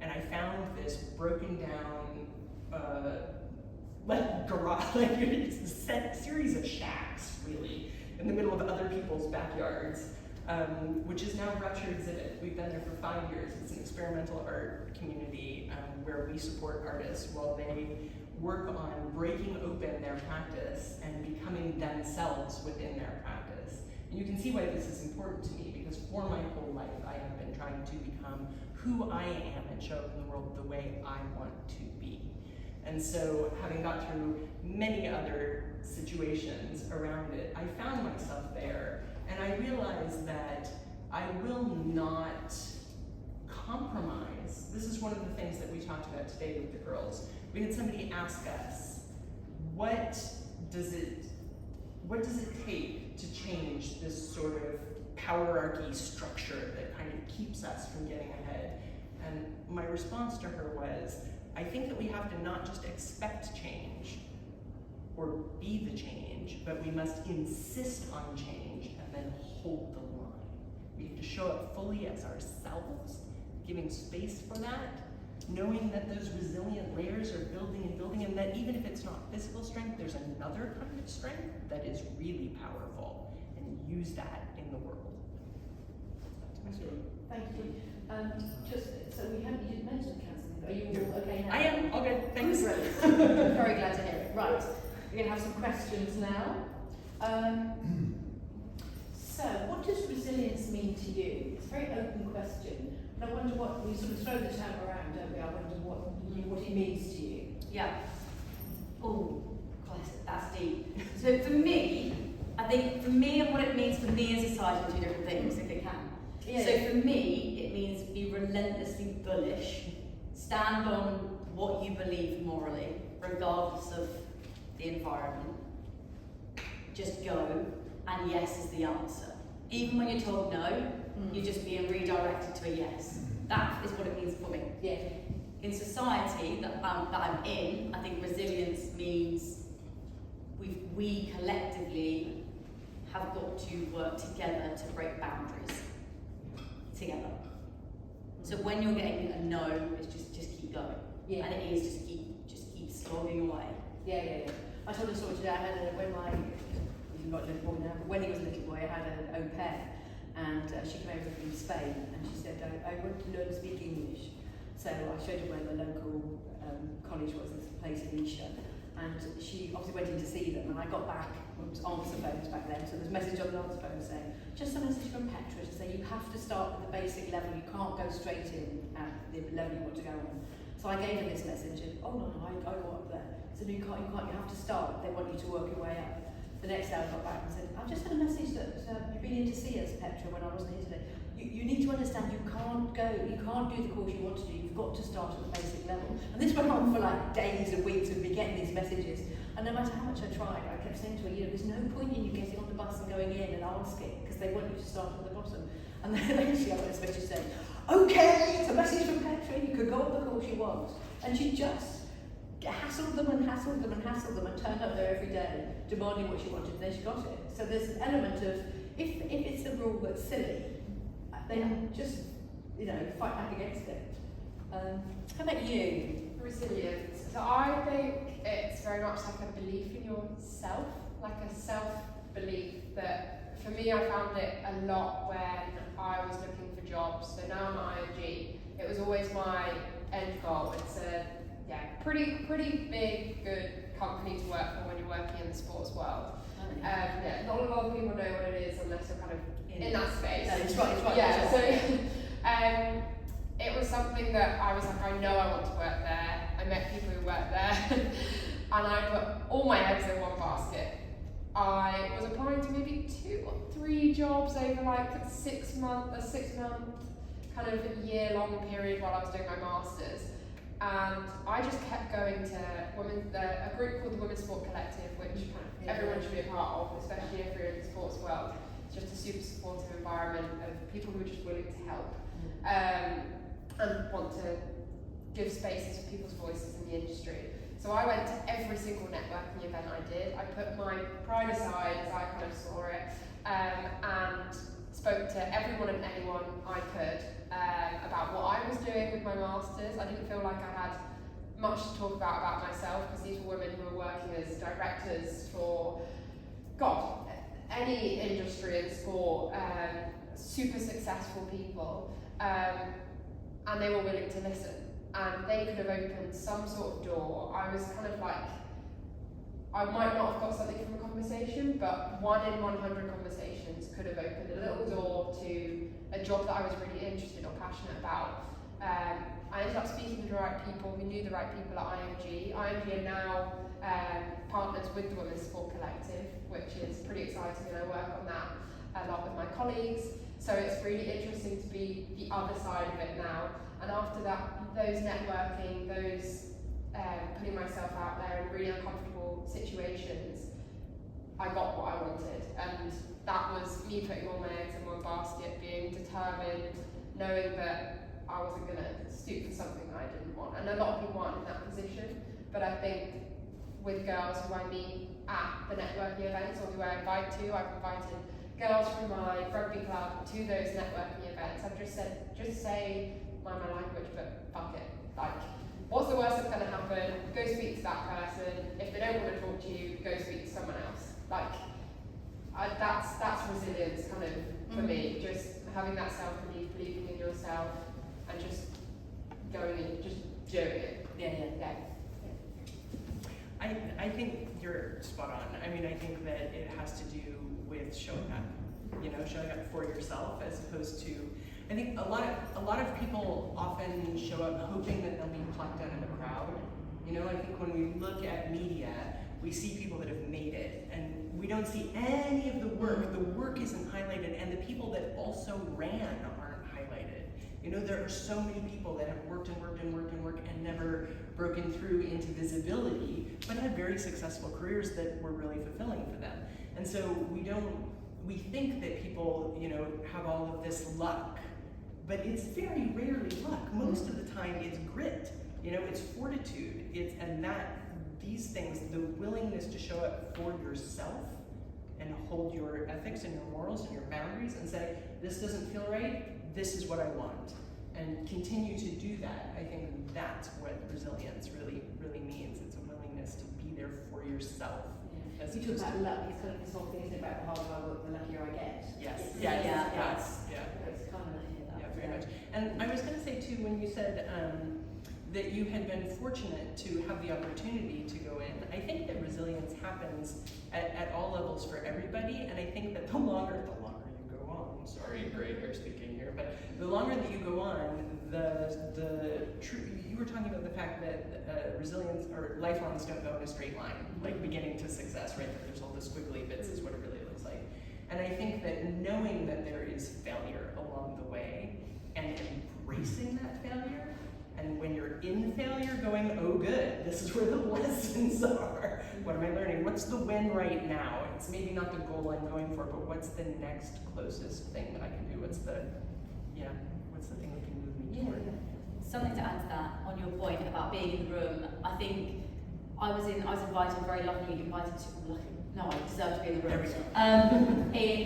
And I found this broken down, garage, series of shacks, really, in the middle of other people's backyards, which is now Rupture Exhibit. We've been there for 5 years. It's an experimental art community where we support artists while they work on breaking open their practice and becoming themselves within their practice. And you can see why this is important to me, because for my whole life I have been trying to become who I am and show up in the world the way I want to be. And so, having got through many other situations around it, I found myself there, and I realized that I will not compromise. This is one of the things that we talked about today with the girls. We had somebody ask us, what does it take to change this sort of powerarchy structure that kind of keeps us from getting ahead? And my response to her was, I think that we have to not just expect change or be the change, but we must insist on change and then hold the line. We have to show up fully as ourselves, giving space for that, knowing that those resilient layers layers are building and building, and that even if it's not physical strength, there's another kind of strength that is really powerful, and use that in the world. Thank you. Just so you didn't mention counselling. Are you all okay now? I am all good. Thanks. Great. Very glad to hear it. Right, we're going to have some questions now. So, what does resilience mean to you? It's a very open question, but I wonder what we sort of throw the term around, don't we? I wonder what it means to you. Yeah. Oh, that's deep. So for me, I think for me and what it means for me as a society are two different things, if it can. Yeah. So for me, it means be relentlessly bullish, stand on what you believe morally, regardless of the environment. Just go, and yes is the answer. Even when you're told no, you're just being redirected to a yes. That is what it means for me. Yeah. In society that I'm in, I think resilience means we collectively have got to work together to break boundaries together. So when you're getting a no, it's just keep going. Yeah. And it is just keep slogging away. Yeah. I told a story today. I had he's not a little boy now, but when he was a little boy, I had an au pair, and she came over from Spain, and she said, I want to learn to speak English. So I showed her where the local college was, this place in Isha, and she obviously went in to see them, and I got back, it was answer phones back then, so there's a message on the answer phone saying, just a message from Petra to say you have to start at the basic level, you can't go straight in at the level you want to go on. So I gave her this message, and I go up there. So you can't, you have to start, they want you to work your way up. The next day I got back and said, I've just had a message that you've been in to see us, Petra, when I wasn't here today. You need to understand you can't do the course you want to do, you've got to start at the basic level. And this went on for like days and weeks of me getting these messages. And no matter how much I tried, I kept saying to her, there's no point in you getting on the bus and going in and asking, because they want you to start at the bottom. And then eventually I got this message saying, okay, it's a message from Petra, you could go on the course you want. And she just hassled them and turned up there every day, demanding what she wanted, and then she got it. So there's an element of, if it's a rule that's silly, then just, fight back against it. How about you? Resilience. So I think it's very much like a belief in yourself, like a self-belief that, for me, I found it a lot when I was looking for jobs. So now I'm at IMG, it was always my end goal. It's a pretty big, good company to work for when you're working in the sports world. Not a lot of people know what it is unless you're kind of in that space. No, it's right. Yeah, so it was something that I was like, I know I want to work there. I met people who work there, and I put all my eggs in one basket. I was applying to maybe 2 or 3 jobs over like a 6 month kind of year-long period while I was doing my masters. And I just kept going to a group called the Women's Sport Collective, which everyone should be a part of, especially if you're in the sports world. It's just a super supportive environment of people who are just willing to help and want to give spaces for people's voices in the industry. So I went to every single networking event I did. I put my pride aside as I kind of saw it, and spoke to everyone and anyone I could about what I was doing with my masters. I didn't feel like I had much to talk about myself, because these were women who were working as directors for, any industry in sport, super successful people, and they were willing to listen. And they could have opened some sort of door. I was kind of like, I might not have got something from a conversation, but 1 in 100 conversations could have opened a little door to a job that I was really interested or passionate about. I ended up speaking to the right people who knew the right people at IMG. IMG are now partners with the Women's Sport Collective, which is pretty exciting, and I work on that a lot with my colleagues. So it's really interesting to be the other side of it now. And after that, those networking, those putting myself out there in really uncomfortable situations, I got what I wanted. And that was me putting all my eggs in one basket, being determined, knowing that I wasn't going to stoop for something that I didn't want. And a lot of people aren't in that position, but I think with girls who I meet at the networking events or who I invite to, I've invited girls from my rugby club to those networking events. I've just said, just say, mind my language, but fuck it. Like, what's the worst that's going to happen? happen, go speak to that person. If they don't want to talk to you, go speak to someone else. Like, that's resilience kind of for me. Just having that self-belief, believing in yourself, and just going and just doing it. Yeah. I think you're spot on. I mean, I think that it has to do with showing up, showing up for yourself as opposed to, I think a lot of people often show up hoping that they'll be plucked out of the crowd. I think when we look at media, we see people that have made it, and we don't see any of the work. The work isn't highlighted, and the people that also ran aren't highlighted. There are so many people that have worked and never broken through into visibility, but had very successful careers that were really fulfilling for them. And so we think that people, have all of this luck, but it's very rarely luck. Most of the time it's grit, it's fortitude. These things, the willingness to show up for yourself and hold your ethics and your morals and your boundaries and say, this doesn't feel right, this is what I want. And continue to do that. I think that's what resilience really, really means. It's a willingness to be there for yourself. Yeah. You talk about luck, it's kind of this whole thing, isn't it, about the harder I work, the luckier I get. Yes. It's kind of like that. Yeah, very much. And I was going to say too, when you said that you had been fortunate to have the opportunity to go in, I think that resilience happens at all levels for everybody, and I think that the longer you go on, sorry, gray hair speaking here, but the longer that you go on, you were talking about the fact that resilience or lifelongs don't go in a straight line, like beginning to success, right? There's all the squiggly bits is what it really looks like. And I think that knowing that there is failure along the way and embracing that failure, and when you're in failure going, oh good, this is where the lessons are. What am I learning? What's the win right now? It's maybe not the goal I'm going for, but what's the next closest thing that I can do? What's the thing that can move me toward? Something to add to that, on your point about being in the room, I think I was invited, very luckily invited to, no, I deserve to be in the room.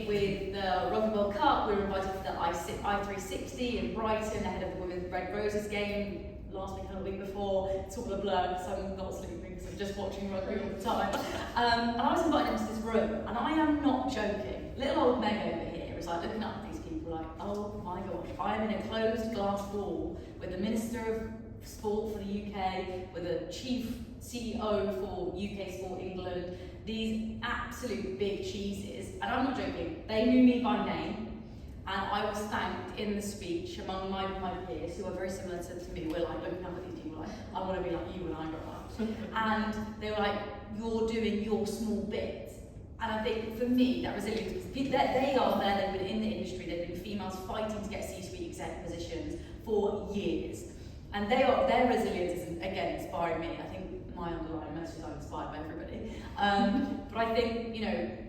With the Rugby World Cup, we were invited for the I360 in Brighton ahead of the Women's Red Roses game last week and a week before. It's all a blur because I'm not sleeping because I'm just watching rugby all the time. And I was invited into this room, and I am not joking. Little old Meg over here is like looking up at these people like, oh my gosh, I'm in a closed glass hall with the Minister of Sport for the UK, with the Chief CEO for UK Sport England, these absolute big cheeses, and I'm not joking, they knew me by name, and I was thanked in the speech among my peers who are very similar to me. We're like looking up at these people like, I want to be like you when I grow up. And they were like, you're doing your small bit. And I think for me, that resilience, because they are there, they've been in the industry, they've been females fighting to get C-suite exec positions for years. And their resilience is, again, inspiring me. I think my underlying message is I'm inspired by everybody. But I think,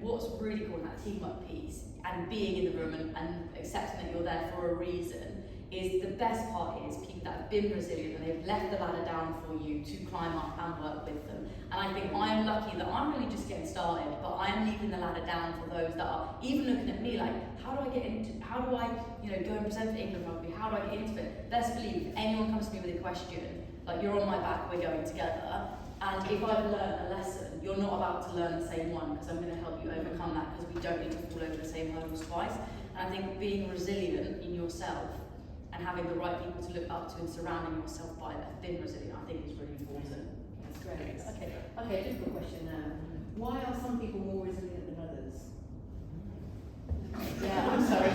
what's really cool in that teamwork piece and being in the room and accepting that you're there for a reason is the best part is people that have been resilient and they've left the ladder down for you to climb up and work with them. And I think I am lucky that I'm really just getting started, but I am leaving the ladder down for those that are even looking at me like, how do I go and present for England Rugby? How do I get into it? Best believe if anyone comes to me with a question, like you're on my back, we're going together. And if I've learned a lesson, you're not about to learn the same one because I'm going to help you overcome that because we don't need to fall over the same hurdles twice. And I think being resilient in yourself and having the right people to look up to and surrounding yourself by that have been resilient, I think is really important. That's great. Okay, difficult question now. Why are some people more resilient than others? Yeah, I'm sorry.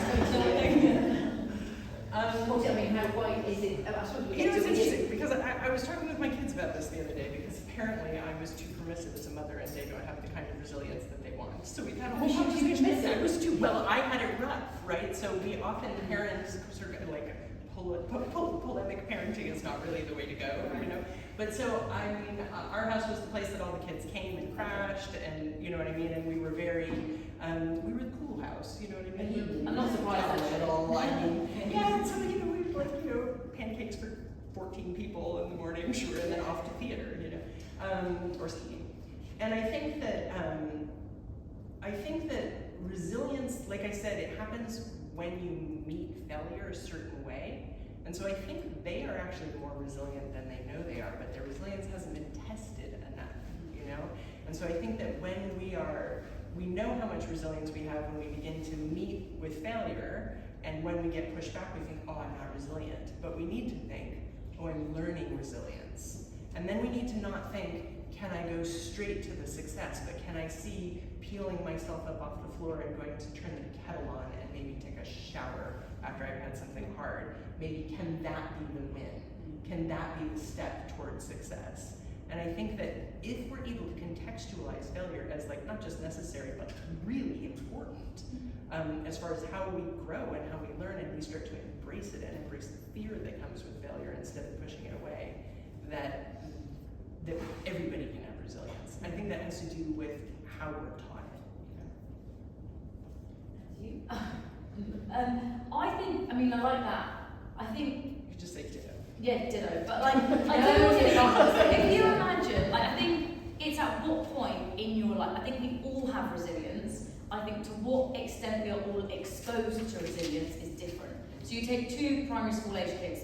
Why is it? It's interesting because I was talking with my kids about this the other day because apparently I was too permissive as a mother and they don't have the kind of resilience that they want. So we had a whole conversation. I was too I had it rough, right? So we often parents sort of like polemic parenting is not really the way to go, But so I mean, our house was the place that all the kids came and crashed, and you know what I mean. And we were very, we were the cool house, you know what I mean. I'm not surprised at all. I mean, yeah. So we pancakes for 14 people in the morning, sure, and then off to theater, or skiing. And I think that resilience, like I said, it happens when you meet failure a certain way. And so I think they are actually more resilient than they know they are, but their resilience hasn't been so I think that when we know how much resilience we have when we begin to meet with failure, and when we get pushed back, we think, oh, I'm not resilient. But we need to think, oh, I'm learning resilience. And then we need to not think, can I go straight to the success, but can I see peeling myself up off the floor and going to turn the kettle on and maybe take a shower after I've had something hard? Maybe can that be the win? Can that be the step towards success? And I think that if we're able to contextualize failure as like not just necessary, but really important, as far as how we grow and how we learn, and we start to embrace it and embrace the fear that comes with failure instead of pushing it away, that everybody can have resilience. I think that has to do with how we're taught it. You? I like that. I think You just say ditto. yeah, ditto. But like, if you imagine, like, I think it's at what point in your life. I think we all have resilience. I think to what extent we are all exposed to resilience is different. So you take 2 primary school age kids,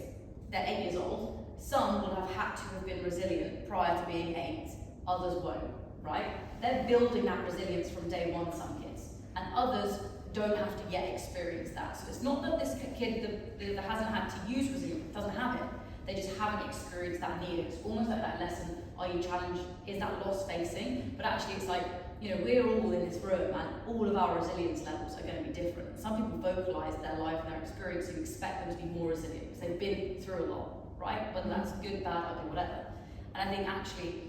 they're 8 years old. Some will have had to have been resilient prior to being 8, others won't, right? They're building that resilience from day one, some kids. And others don't have to yet experience that. So it's not that this kid that hasn't had to use resilience doesn't have it. They just haven't experienced that need. It's almost like that lesson, are you challenged? Is that loss facing? But actually it's like, you know, we're all in this room and all of our resilience levels are going to be different. Some people vocalize their life and their experience, you expect them to be more resilient because they've been through a lot, right? Whether that's good, bad, ugly, whatever. And I think actually,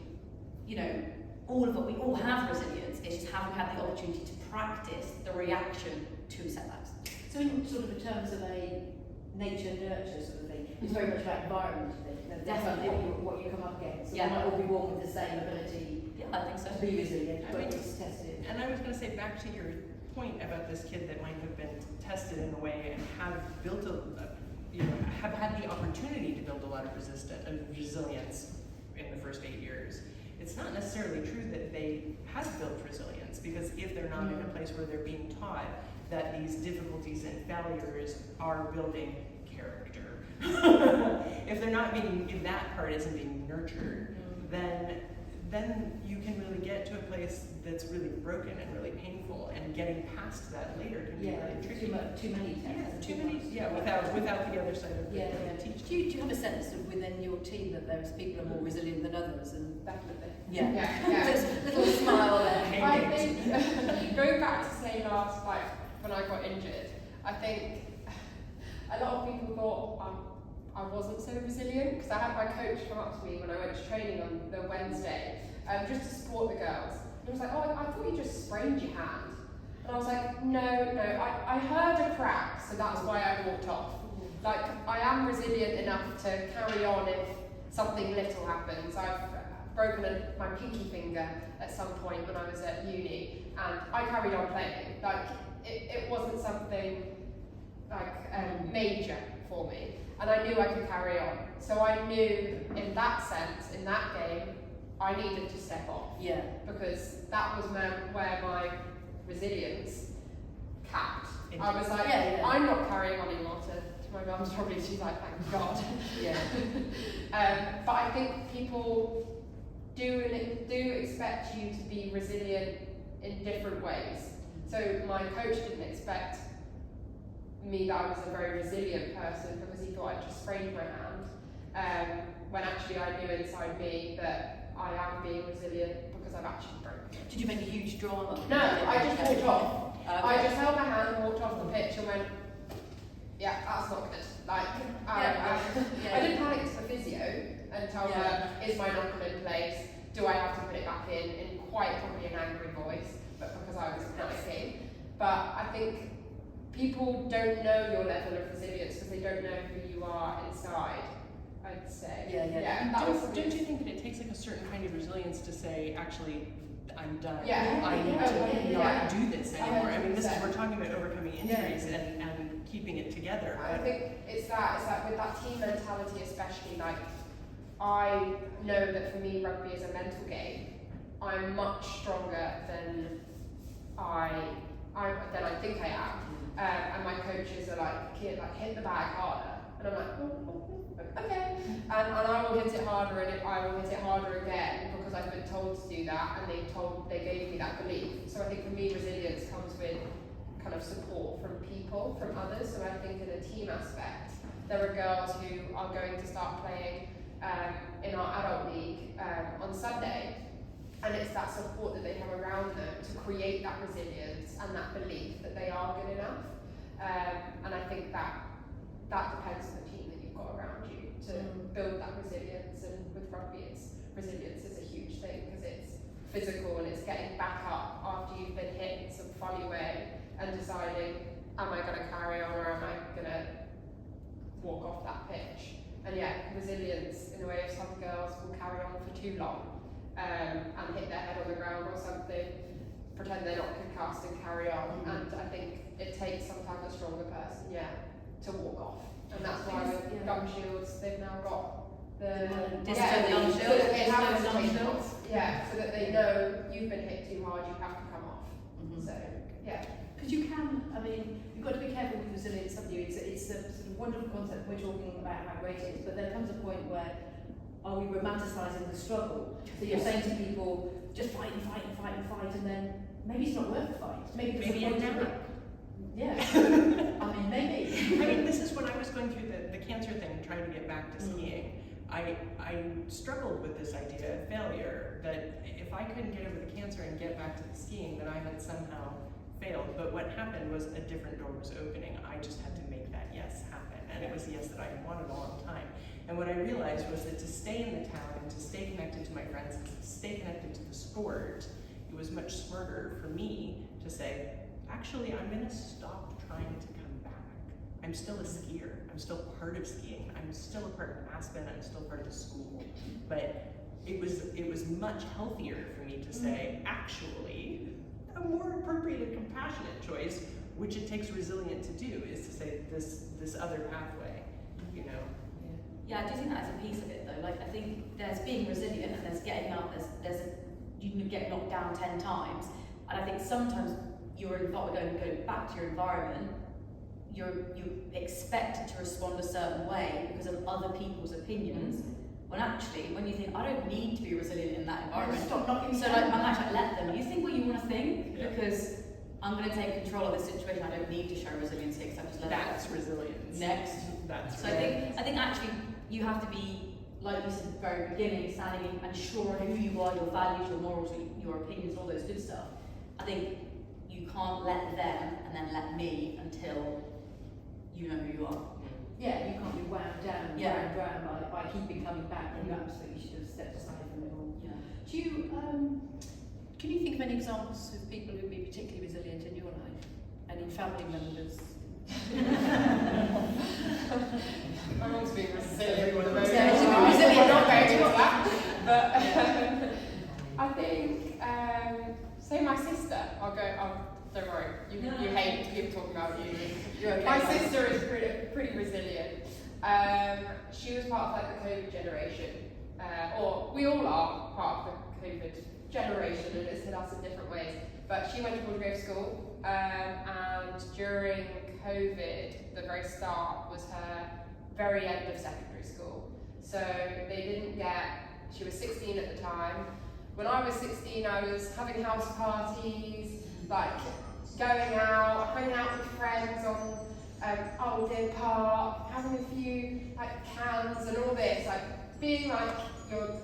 you know, we all have resilience, it's just haven't had the opportunity to practice the reaction to setbacks. So in sort of in terms of a nature-nurture sort of thing, it's very much about environment, I think. You know, Definitely. what you come up against. So Yeah. we might all be born with the same ability Yeah, I think so. to be resilient, I but mean, it's tested. And I was going to say, back to your point about this kid that might have been tested in a way and have built have had the opportunity to build a lot of resilience in the first 8 years. It's not necessarily true that they have built resilience, because if they're not in a place where they're being taught that these difficulties and failures are building character, if they're not being, if that part isn't being nurtured, then you can really get to a place that's really broken and really painful, and getting past that later can be really tricky. Too many tests. Too many, without the other side of the teach. Do you have a sense of within your team that there's people are more resilient than others? And Definitely. yeah. There's a little smile there. I think, going back to say last, like, when I got injured, I think a lot of people thought I wasn't so resilient, because I had my coach come up to me when I went to training on the Wednesday, just to support the girls. And he was like, oh, I thought you just sprained your hand. And I was like, no, I heard a crack, so that's why I walked off. Like, I am resilient enough to carry on if something little happens. I've broken my pinky finger at some point when I was at uni, and I carried on playing. Like, it wasn't something like major for me, and I knew I could carry on. So I knew, in that sense, in that game, I needed to step off. Yeah. Because that was where my resilience capped. I was like, I'm not carrying on anymore. To my mum's probably, she's like, thank God. Yeah. But I think people do expect you to be resilient in different ways. So my coach didn't expect me that I was a very resilient person, because he thought I just sprained my hand, when actually I knew inside me that I am being resilient because I've actually broken it. Did you make a huge drama? No, I just walked off. Okay. I just held my hand, walked off the pitch and went, yeah, that's not good. Like, I didn't panic to the physio and tell her, is my knuckle in place? Do I have to put it back in quite probably an angry voice, but because I was panicking. But I think people don't know your level of resilience because they don't know who you are inside, I'd say. Don't you think that it takes like a certain kind of resilience to say, actually, I'm done. Yeah. I need to not do this anymore. 100%. I mean, we're talking about overcoming injuries and keeping it together. I think it's that with that team mentality, especially, like, I know that for me, rugby is a mental game. I'm much stronger than I think I am. And my coaches are like, hit the bag harder. And I'm like, okay. And I will hit it harder, and I will hit it harder again, because I've been told to do that, and they gave me that belief. So I think for me, resilience comes with kind of support from people, from others. So I think in a team aspect, there are girls who are going to start playing in our adult league on Sunday, and it's that support that they have around them to create that resilience and that belief that they are good enough. And I think that depends on the team that you've got around you to build that resilience. And with rugby, resilience is a huge thing because it's physical and it's getting back up after you've been hit in some funny way and deciding, am I going to carry on or am I going to walk off that pitch? And yeah, resilience in a way, if some girls will carry on for too long and hit their head on the ground or something, pretend they're not concussed and carry on. And I think it takes sometimes a stronger person, to walk off. And that's why with gum shields, they've now got the gum shield. so that they have to take off. So that they know you've been hit too hard, you have to come off. So Because you can, I mean, you've got to be careful with resilience, haven't you? It's a sort of wonderful concept. We're talking about how great it is, but there comes a point where are we romanticising the struggle? So you're saying to people, just fight and fight and fight and fight, and then maybe it's not worth the fight. Maybe you're never. Yeah. I mean, maybe. I mean, this is when I was going through the cancer thing and trying to get back to skiing. I struggled with this idea of failure, that if I couldn't get over the cancer and get back to the skiing, then I had somehow failed. But what happened was a different door was opening. I just had to make that yes happen. And it was the yes that I wanted a long time. And what I realized was that to stay in the town and to stay connected to my friends and to stay connected to the sport, it was much smarter for me to say, actually, I'm going to stop trying to come back. I'm still a skier. I'm still part of skiing. I'm still a part of Aspen. I'm still part of the school. But it was much healthier for me to say, actually, a more appropriate and compassionate choice, which it takes resilience to do, is to say this other pathway, you know. Yeah, I do think that's a piece of it though. Like, I think there's being resilient and there's getting up, you can get knocked down 10 times. And I think sometimes you're going back to your environment, you're expected to respond a certain way because of other people's opinions. When actually, when you think, I don't need to be resilient in that environment. Stop knocking me So down. like, I'm actually let them. You think what you want to think because I'm going to take control of this situation. I don't need to show resilience here because I'm just let That's resilience. Next. That's So resilience. I think actually you have to be, like you said at the very beginning, standing and sure on who you are, your values, your morals, your opinions, all those good stuff. I think you can't let them and then let me until you know who you are. Yeah, you can't be wound down and wound down by keeping coming back. You absolutely should have stepped aside from it all. Yeah. Do you, can you think of any examples of people who would be particularly resilient in your life? Any family members? My mum's being resilient. Yeah, she's been resilient. We're not going into that. But I think, say my sister, don't worry, you hate people talking about you. You're okay. My sister is pretty resilient. She was part of like the COVID generation, or we all are part of the COVID generation, and it's hit us in different ways. But she went to Woodgrove School, and during COVID, the very start was her very end of secondary school. So they didn't get, she was 16 at the time. When I was 16, I was having house parties, like going out, hanging out with friends on Old Deer Park, having a few like cans and all this, like being like you're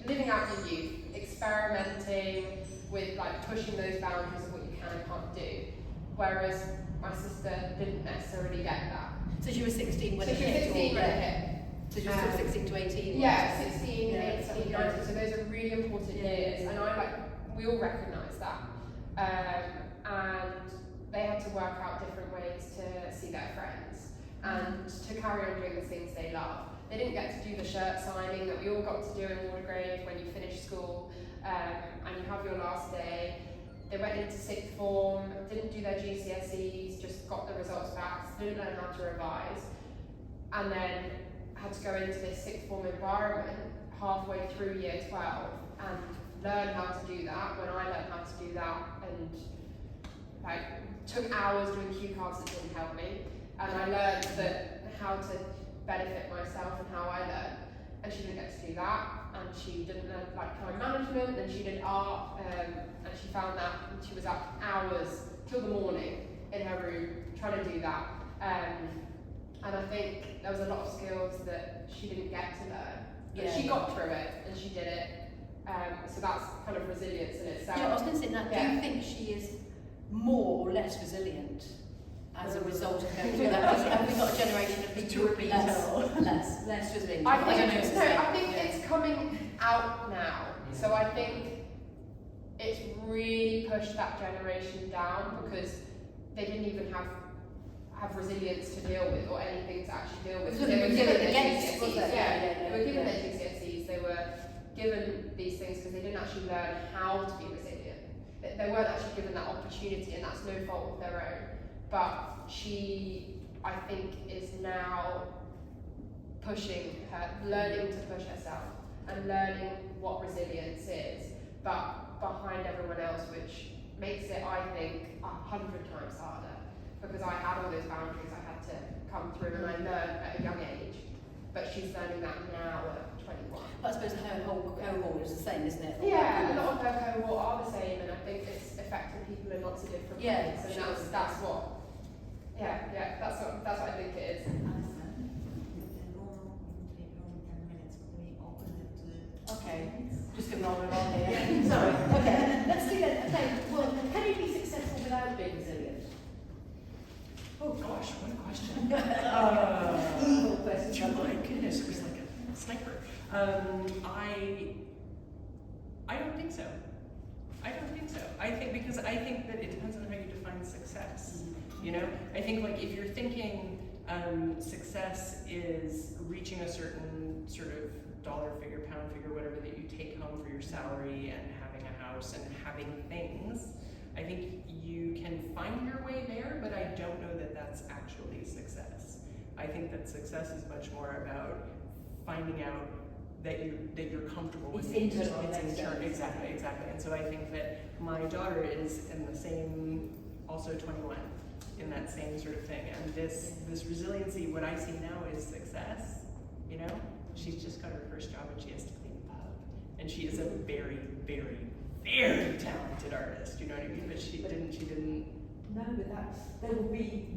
living out your youth, experimenting with like pushing those boundaries of what you can and can't do. Whereas my sister didn't necessarily get that. So she was 16 when So it she was hit? 16 when it hit. So she was still 16 to 18? Yeah, 16, Yeah, 18, something 19, like that. so those are really important years, and we all recognise that. And they had to work out different ways to see their friends and to carry on doing the things they love. They didn't get to do the shirt signing that we all got to do in Watergrave when you finish school, and you have your last day. They went into sixth form, didn't do their GCSEs, just got the results back, didn't learn how to revise, and then had to go into this sixth form environment halfway through year 12 and learn how to do that when I learned how to do that, and like took hours doing cue cards that didn't help me, and I learned that how to benefit myself and how I learn, and she didn't get to do that, and she didn't learn like time management, and she did art, and she found that she was up hours till the morning in her room trying to do that. And I think there was a lot of skills that she didn't get to learn, but she got through it and she did it. So that's kind of resilience in itself. Yeah, I was going to say that. Do you think she is more or less resilient as a result of going through that? Have we got a generation of people who are less resilient? I think it's coming out now. So I think it's really pushed that generation down because they didn't even have resilience to deal with or anything to actually deal with. So they were given their against, GCSEs. They were given their GCSEs. They were given these things because they didn't actually learn how to be resilient. They weren't actually given that opportunity, and that's no fault of their own. But she, I think, is now pushing her, learning to push herself and learning what resilience is, but behind everyone else, which makes it, I think, 100 times harder. Because I had all those boundaries I had to come through, and I learned at a young age. But she's learning that now at 21. But I suppose her whole cohort is the same, isn't it? Yeah, a lot of her cohort are the same, and I think it's affecting people in lots of different ways. And that's what I think it is. Okay, just going on and on here. Sorry. Okay, let's do it. Okay, well, can you be successful without being resilient? Oh gosh, what a question. Evil question. Oh my goodness, it was like a sniper. I don't think so. I don't think so. I think that it depends on how you define success. You know, I think like if you're thinking success is reaching a certain sort of dollar figure, pound figure, whatever that you take home for your salary and having a house and having things, I think you can find your way there, but I don't know that that's actually success. I think that success is much more about finding out that you're comfortable with it. Exactly. And so I think that my daughter is in the same, also 21, in that same sort of thing. And this resiliency, what I see now is success. You know, she's just got her first job and she has to clean the pub, and she is a very, very, very talented artist. You know what I mean? But she didn't. No, but there will be.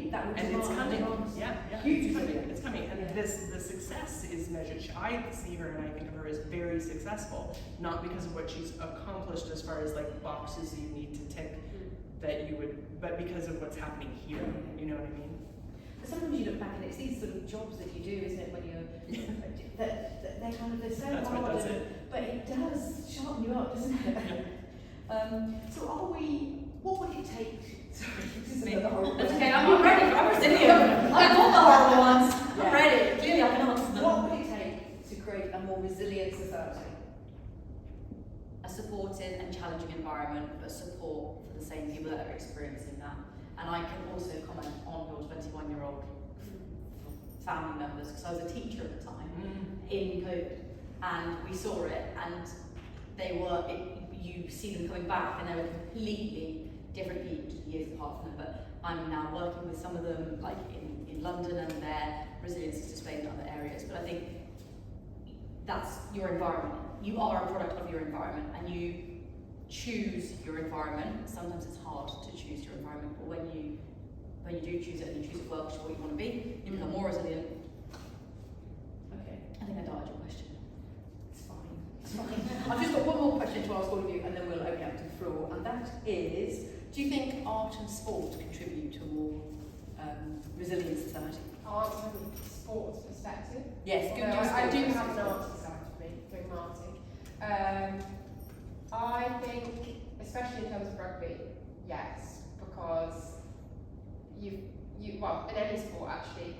That would and it's coming. Yeah, it's coming. And the success is measured. I see her and I think of her as very successful, not because of what she's accomplished as far as like boxes you need to tick that you would, but because of what's happening here. You know what I mean? But sometimes you look back and it's these sort of jobs that you do, isn't it? When you're that they're kind of they're so That's hard, what does it. But it does sharpen you up, doesn't it? So are we? What would it take? Sorry, this is another horrible. That's okay, I'm ready. I'm resilient. I got the horrible ones. I'm ready. Clearly, I can answer them. What would it take to create a more resilient society? A supportive and challenging environment, but support for the same people that are experiencing that. And I can also comment on your 21-year-old family members, because I was a teacher at the time in COVID, and we saw it, and they were. You see them coming back, and they were completely different years apart from them. But I'm now working with some of them, like in London, and their resilience is displayed in other areas. But I think that's your environment. You are a product of your environment, and you choose your environment. Sometimes it's hard to choose your environment, but when you do choose it and you choose it well, which is what you want to be, you become more resilient. Okay. I think I dodged your question. It's fine. I've just got one more question to ask all of you, and then we'll open up to the floor. And that is, do you think art and sport contribute to a more resilient society? Art from sports perspective? Yes, good. I do have an art side to me, doing marketing. I think, especially in terms of rugby, yes, because well, in any sport actually,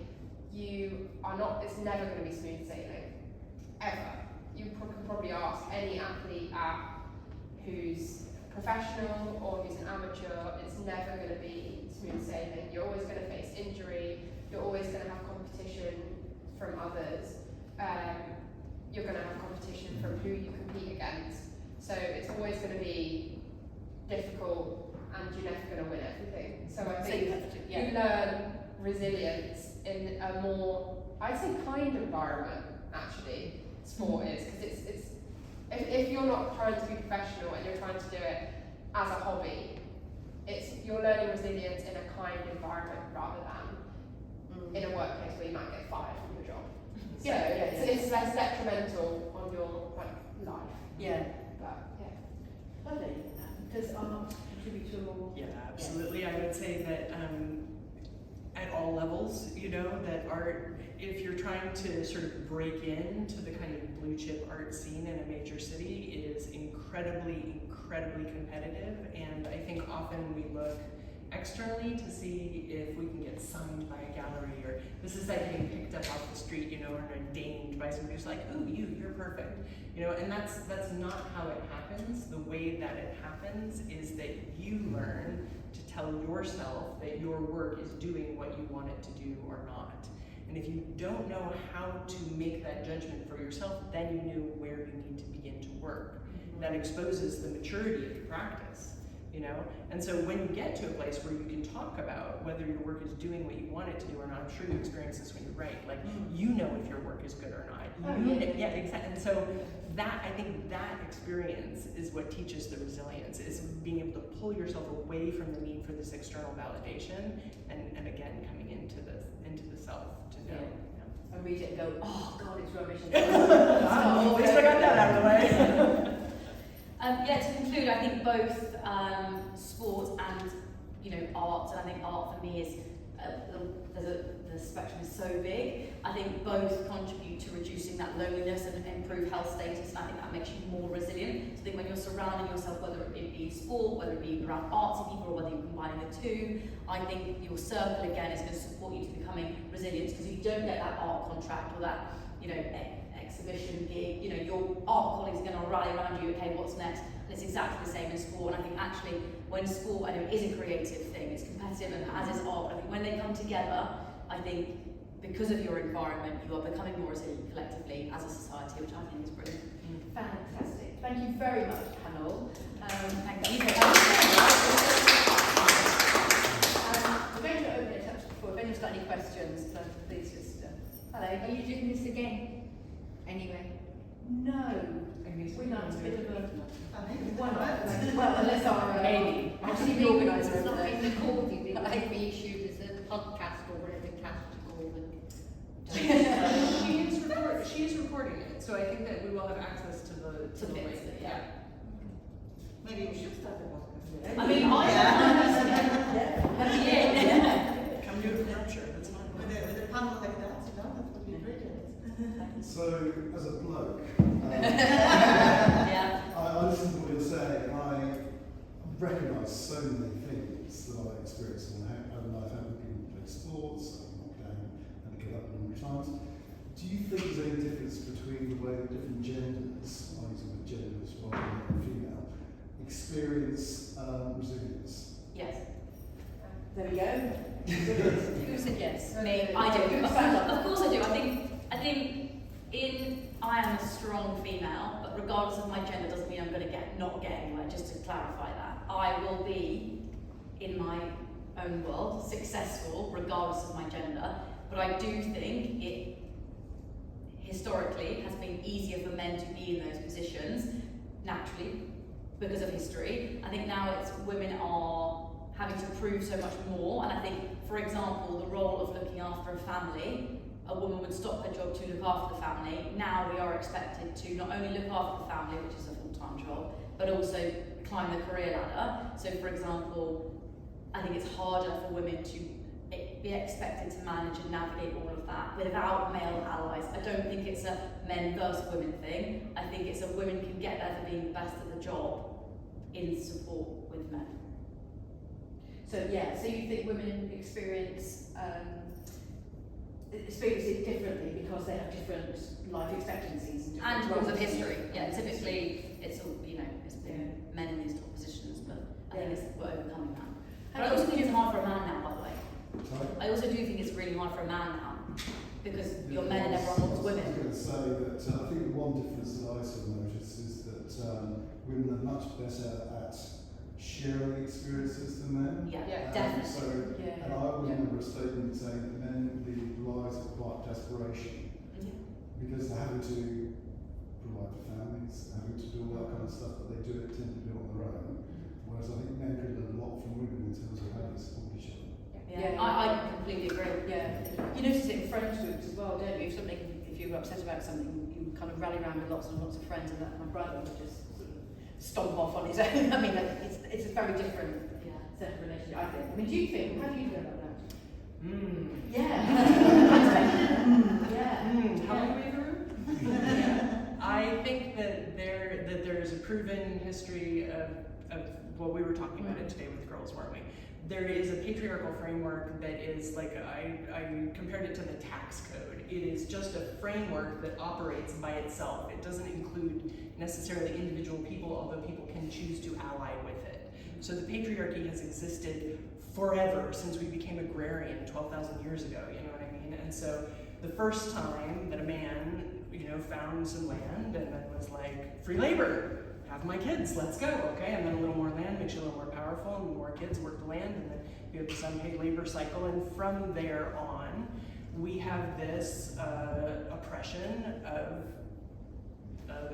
you are not, it's never going to be smooth sailing, ever. You can probably ask any athlete who's professional or who's an amateur, it's never going to be smooth sailing. You're always going to face injury, you're always going to have competition from others, you're going to have competition from who you compete against. So it's always going to be difficult, and you're never going to win everything. So I think you learn resilience in a more, I'd say, kind environment, actually. sport is, because it's if you're not trying to be professional and you're trying to do it as a hobby, you're learning resilience in a kind environment rather than in a workplace where you might get fired from your job. So it's less detrimental on your life. Yeah. But Lovely. Does art contribute to all? Yeah, absolutely. I would say that at all levels, that art, if you're trying to sort of break into the kind of blue chip art scene in a major city, it is incredibly competitive. And I think often we look externally to see if we can get signed by a gallery, or this is like being picked up off the street, or ordained by somebody who's like, ooh, you're perfect. And that's not how it happens. The way that it happens is that you learn to tell yourself that your work is doing what you want it to do or not. And if you don't know how to make that judgment for yourself, then you know where you need to begin to work. That exposes the maturity of your practice. And so when you get to a place where you can talk about whether your work is doing what you want it to do or not, I'm sure you experience this when you write, like, you know if your work is good or not. Yeah, exactly. And so I think that experience is what teaches the resilience, is being able to pull yourself away from the need for this external validation, and again, coming into the self to know. Yeah. And read it and go, oh God, it's rubbish. At least I got that out of the way. To conclude, I think both sport and art, and I think art for me is the spectrum is so big. I think both contribute to reducing that loneliness and improve health status, and I think that makes you more resilient. So I think when you're surrounding yourself, whether it be sport, whether it be around artsy people, or whether you're combining the two, I think your circle again is going to support you to becoming resilient, because you don't get that art contract or that exhibition gig, your art colleagues are going to rally around you, okay, what's next? And it's exactly the same in sport. And I think actually when sport, I know, is a creative thing, it's competitive, and as is art, but I think when they come together, I think because of your environment, you are becoming more resilient collectively as a society, which I think is brilliant. Fantastic. Thank you very much, panel. Thank you. We're going to open it up to the floor. If anyone's got any questions, please just... Hello. Are you doing this again? Anyway. No. We're not. It's a bit of a... Why not? Well, unless our... Maybe. Actually, the organiser. it's not being recorded. It might be issued as a podcast or whatever cast you call them. She is recording it, so I think that we will have access to the link. Yeah. Maybe we should start a podcast. I mean, Come do it from Hampshire, that's fine. With a panel like that, that would be brilliant. So, as a bloke, Yeah. I listen to what you're saying, and I recognise so many things that I experienced in my own life, having people play sports, knocked down and get up a number of times. Do you think there's any difference between the way that different genders, I'm using the genders rather than female, experience resilience? Yes. There we go. Who said yes? Me. I do. Of course I do. I think I am a strong female, but regardless of my gender doesn't mean I'm going to not get anywhere, just to clarify that. I will be, in my own world, successful regardless of my gender, but I do think it historically has been easier for men to be in those positions, naturally, because of history. I think now women are having to prove so much more, and I think, for example, the role of looking after a family, a woman would stop her job to look after the family. Now we are expected to not only look after the family, which is a full-time job, but also climb the career ladder. So, for example, I think it's harder for women to be expected to manage and navigate all of that without male allies. I don't think it's a men versus women thing. I think it's a women can get there for being the best at the job in support with men. So you think women experience it differently because they have different life expectancies and because of history. Yeah, typically it's been men in these top positions, but I think we're overcoming that. But I also think it's hard for a man now, by the way. Sorry? I also do think it's really hard for a man now because you're men and everyone wants women. I was going to say that I think the one difference that I sort of notice is that women are much better at sharing experiences than men. Yeah, definitely. And I remember a statement saying that men lead lives of quiet desperation because they're having to provide for families, having to do all that kind of stuff, but they tend to do it on their own. Whereas I think men could learn a lot from women in terms of how they support each other. Yeah, I completely agree. Yeah, you notice it in friends groups as well, don't you? If you're upset about something, you kind of rally around with lots and lots of friends, and that my brother would just sort of stomp off on his own. I mean, like, it's a very different set of relationship, I think. I mean, do you think? How do you feel about that? Yeah. Yeah. How many through? Yeah. I think that there is a proven history of what we were talking about it today with girls, weren't we? There is a patriarchal framework that is like, I compared it to the tax code. It is just a framework that operates by itself. It doesn't include necessarily individual people, although people can choose to ally with it. So the patriarchy has existed forever, since we became agrarian 12,000 years ago, you know what I mean? And so the first time that a man, found some land and then was like, free labor, have my kids, let's go, okay? And then a little more land makes you a little more powerful, and more kids work the land, and then you have this unpaid labor cycle. And from there on, we have this oppression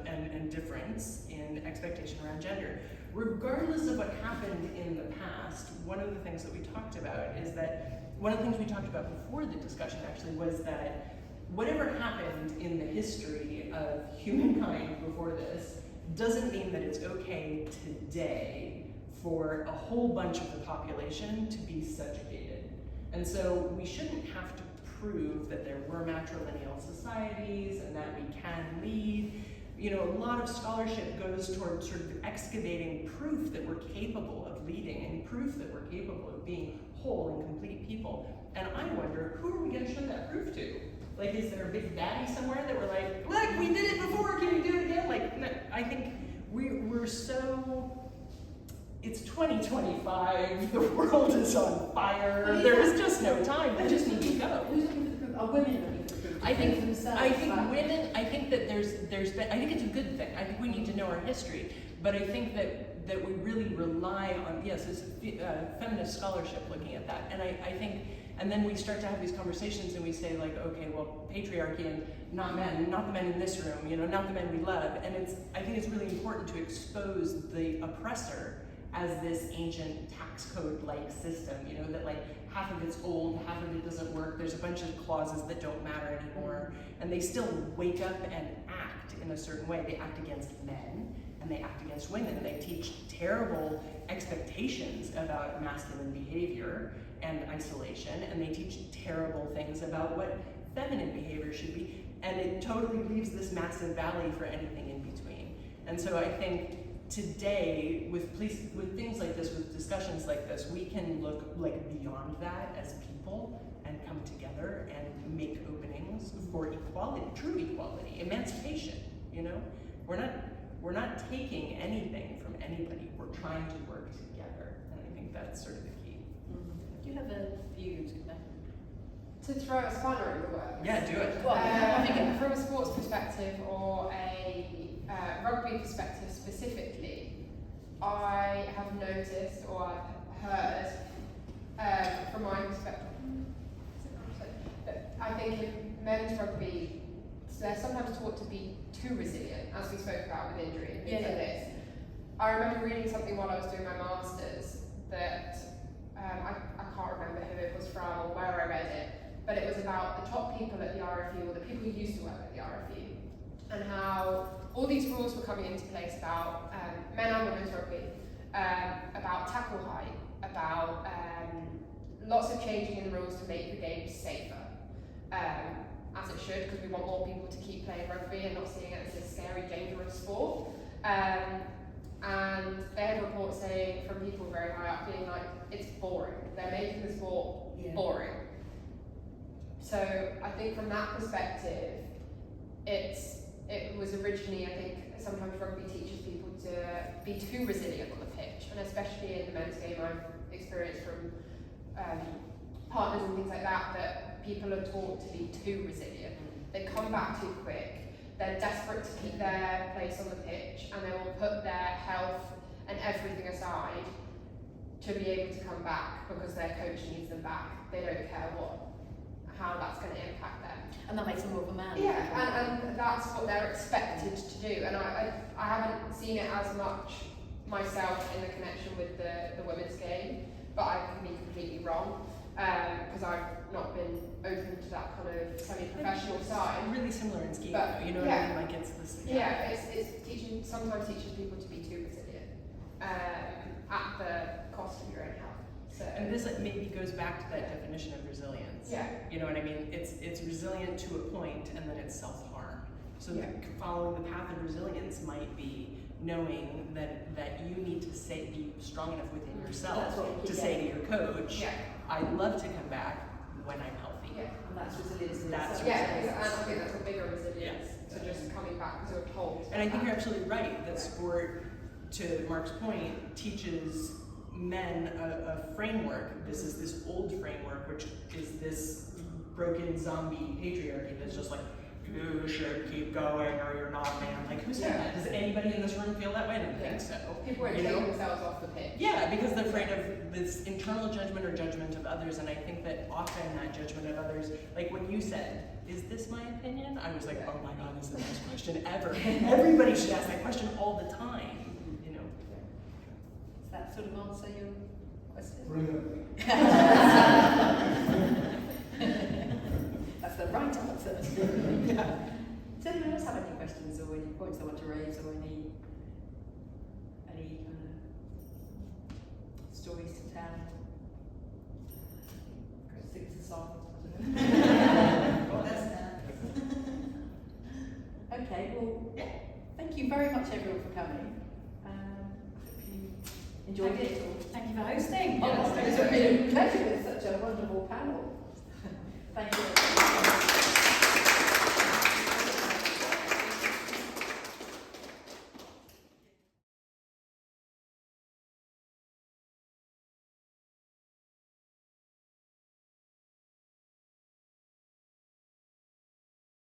and difference in expectation around gender. Regardless of what happened in the past, one of the things that we talked about is that, one of the things we talked about before the discussion actually was that whatever happened in the history of humankind before this doesn't mean that it's okay today for a whole bunch of the population to be subjugated. And so we shouldn't have to prove that there were matrilineal societies and that we can lead. A lot of scholarship goes towards sort of excavating proof that we're capable of leading and proof that we're capable of being whole and complete people. And I wonder, who are we going to show that proof to? Like, is there a big daddy somewhere that we're like, look, we did it before, can we do it again? Like, no, I think we're so, it's 2025, the world is on fire, there's just no time, we just need to go. Who's looking for the proof? Are women looking for the proof? I think women, I think that there's been, I think it's a good thing. I think we need to know our history, but I think that we really rely on, yes, it's feminist scholarship looking at that, and I think, and then we start to have these conversations and we say like, okay, well, patriarchy and not the men in this room, not the men we love, and I think it's really important to expose the oppressor as this ancient tax code-like system, that like half of it's old, half of it doesn't work, there's a bunch of clauses that don't matter anymore, and they still wake up and act in a certain way. They act against men, and they act against women. They teach terrible expectations about masculine behavior and isolation, and they teach terrible things about what feminine behavior should be, and it totally leaves this massive valley for anything in between. And so I think today, with things like this, with discussions like this, we can look like beyond that as people and come together and make openings for equality, true equality, emancipation. We're not taking anything from anybody. We're trying to work together, and I think that's sort of the key. Do you have a view to that? To throw a spanner in the works. Yeah, do it. Well, I think from a sports perspective or a rugby perspective specifically, I have noticed or I've heard from my perspective that I think in men's rugby, they're sometimes taught to be too resilient, as we spoke about with injury and things like this. I remember reading something while I was doing my masters that I can't remember who it was from or where I read it, but it was about the top people at the RFU, or the people who used to work at the RFU, and how all these rules were coming into place about men and women's rugby, about tackle height, about lots of changing in the rules to make the game safer, as it should, because we want more people to keep playing rugby and not seeing it as a scary, dangerous sport. And they had reports saying from people very high up being like, it's boring. They're making the sport boring. So I think from that perspective, it was originally, I think, sometimes rugby teaches people to be too resilient on the pitch, and especially in the men's game, I've experienced from partners and things like that, that people are taught to be too resilient. They come back too quick. They're desperate to keep their place on the pitch, and they will put their health and everything aside to be able to come back because their coach needs them back. They don't care how that's going to impact them. And that makes them more of a man. Yeah, and that's what they're expected to do. And I haven't seen it as much myself in the connection with the women's game, but I could be completely wrong because I've not been open to that kind of semi-professional side. Really similar in skiing, But, though, you know what I mean? Like it's this. Yeah, it's teaching, sometimes teaches people to be too resilient at the cost of your own health. So, And this maybe goes back to that definition of resilience. yeah. You know what I mean? It's resilient to a point, and then it's self-harm. So Yeah. following the path of resilience might be knowing that you need to be strong enough within That's yourself what we to keep say to getting. your coach, Yeah. I'd love to come back when I'm healthy. Yeah. And that's resilience. in That's itself. Yeah, and I think that's a bigger resilience to just coming back because you're told. And I think you're absolutely right that sport, to Mark's point, teaches men a framework. This is this old framework, which is this broken zombie patriarchy that's just like, you should keep going or you're not a man. Like, who said that? Does anybody in this room feel that way? I don't think so. People are You know? taking themselves off the pitch. Yeah, because they're afraid of this internal judgment or judgment of others, and I think that often that judgment of others, like when you said, is this my opinion? I was like, oh my god, this is the best question ever. Everybody should ask that question all the time, you know. Does that sort of answer your question? Brilliantly. That's the right answer. Does anyone else have any questions or any points they want to raise or any stories to tell? Sing us a song. Well, that's Okay, well, thank you very much everyone for coming. Hope you enjoyed it all. Thank you for hosting. Oh, it's been a pleasure with such a wonderful panel. Thank you.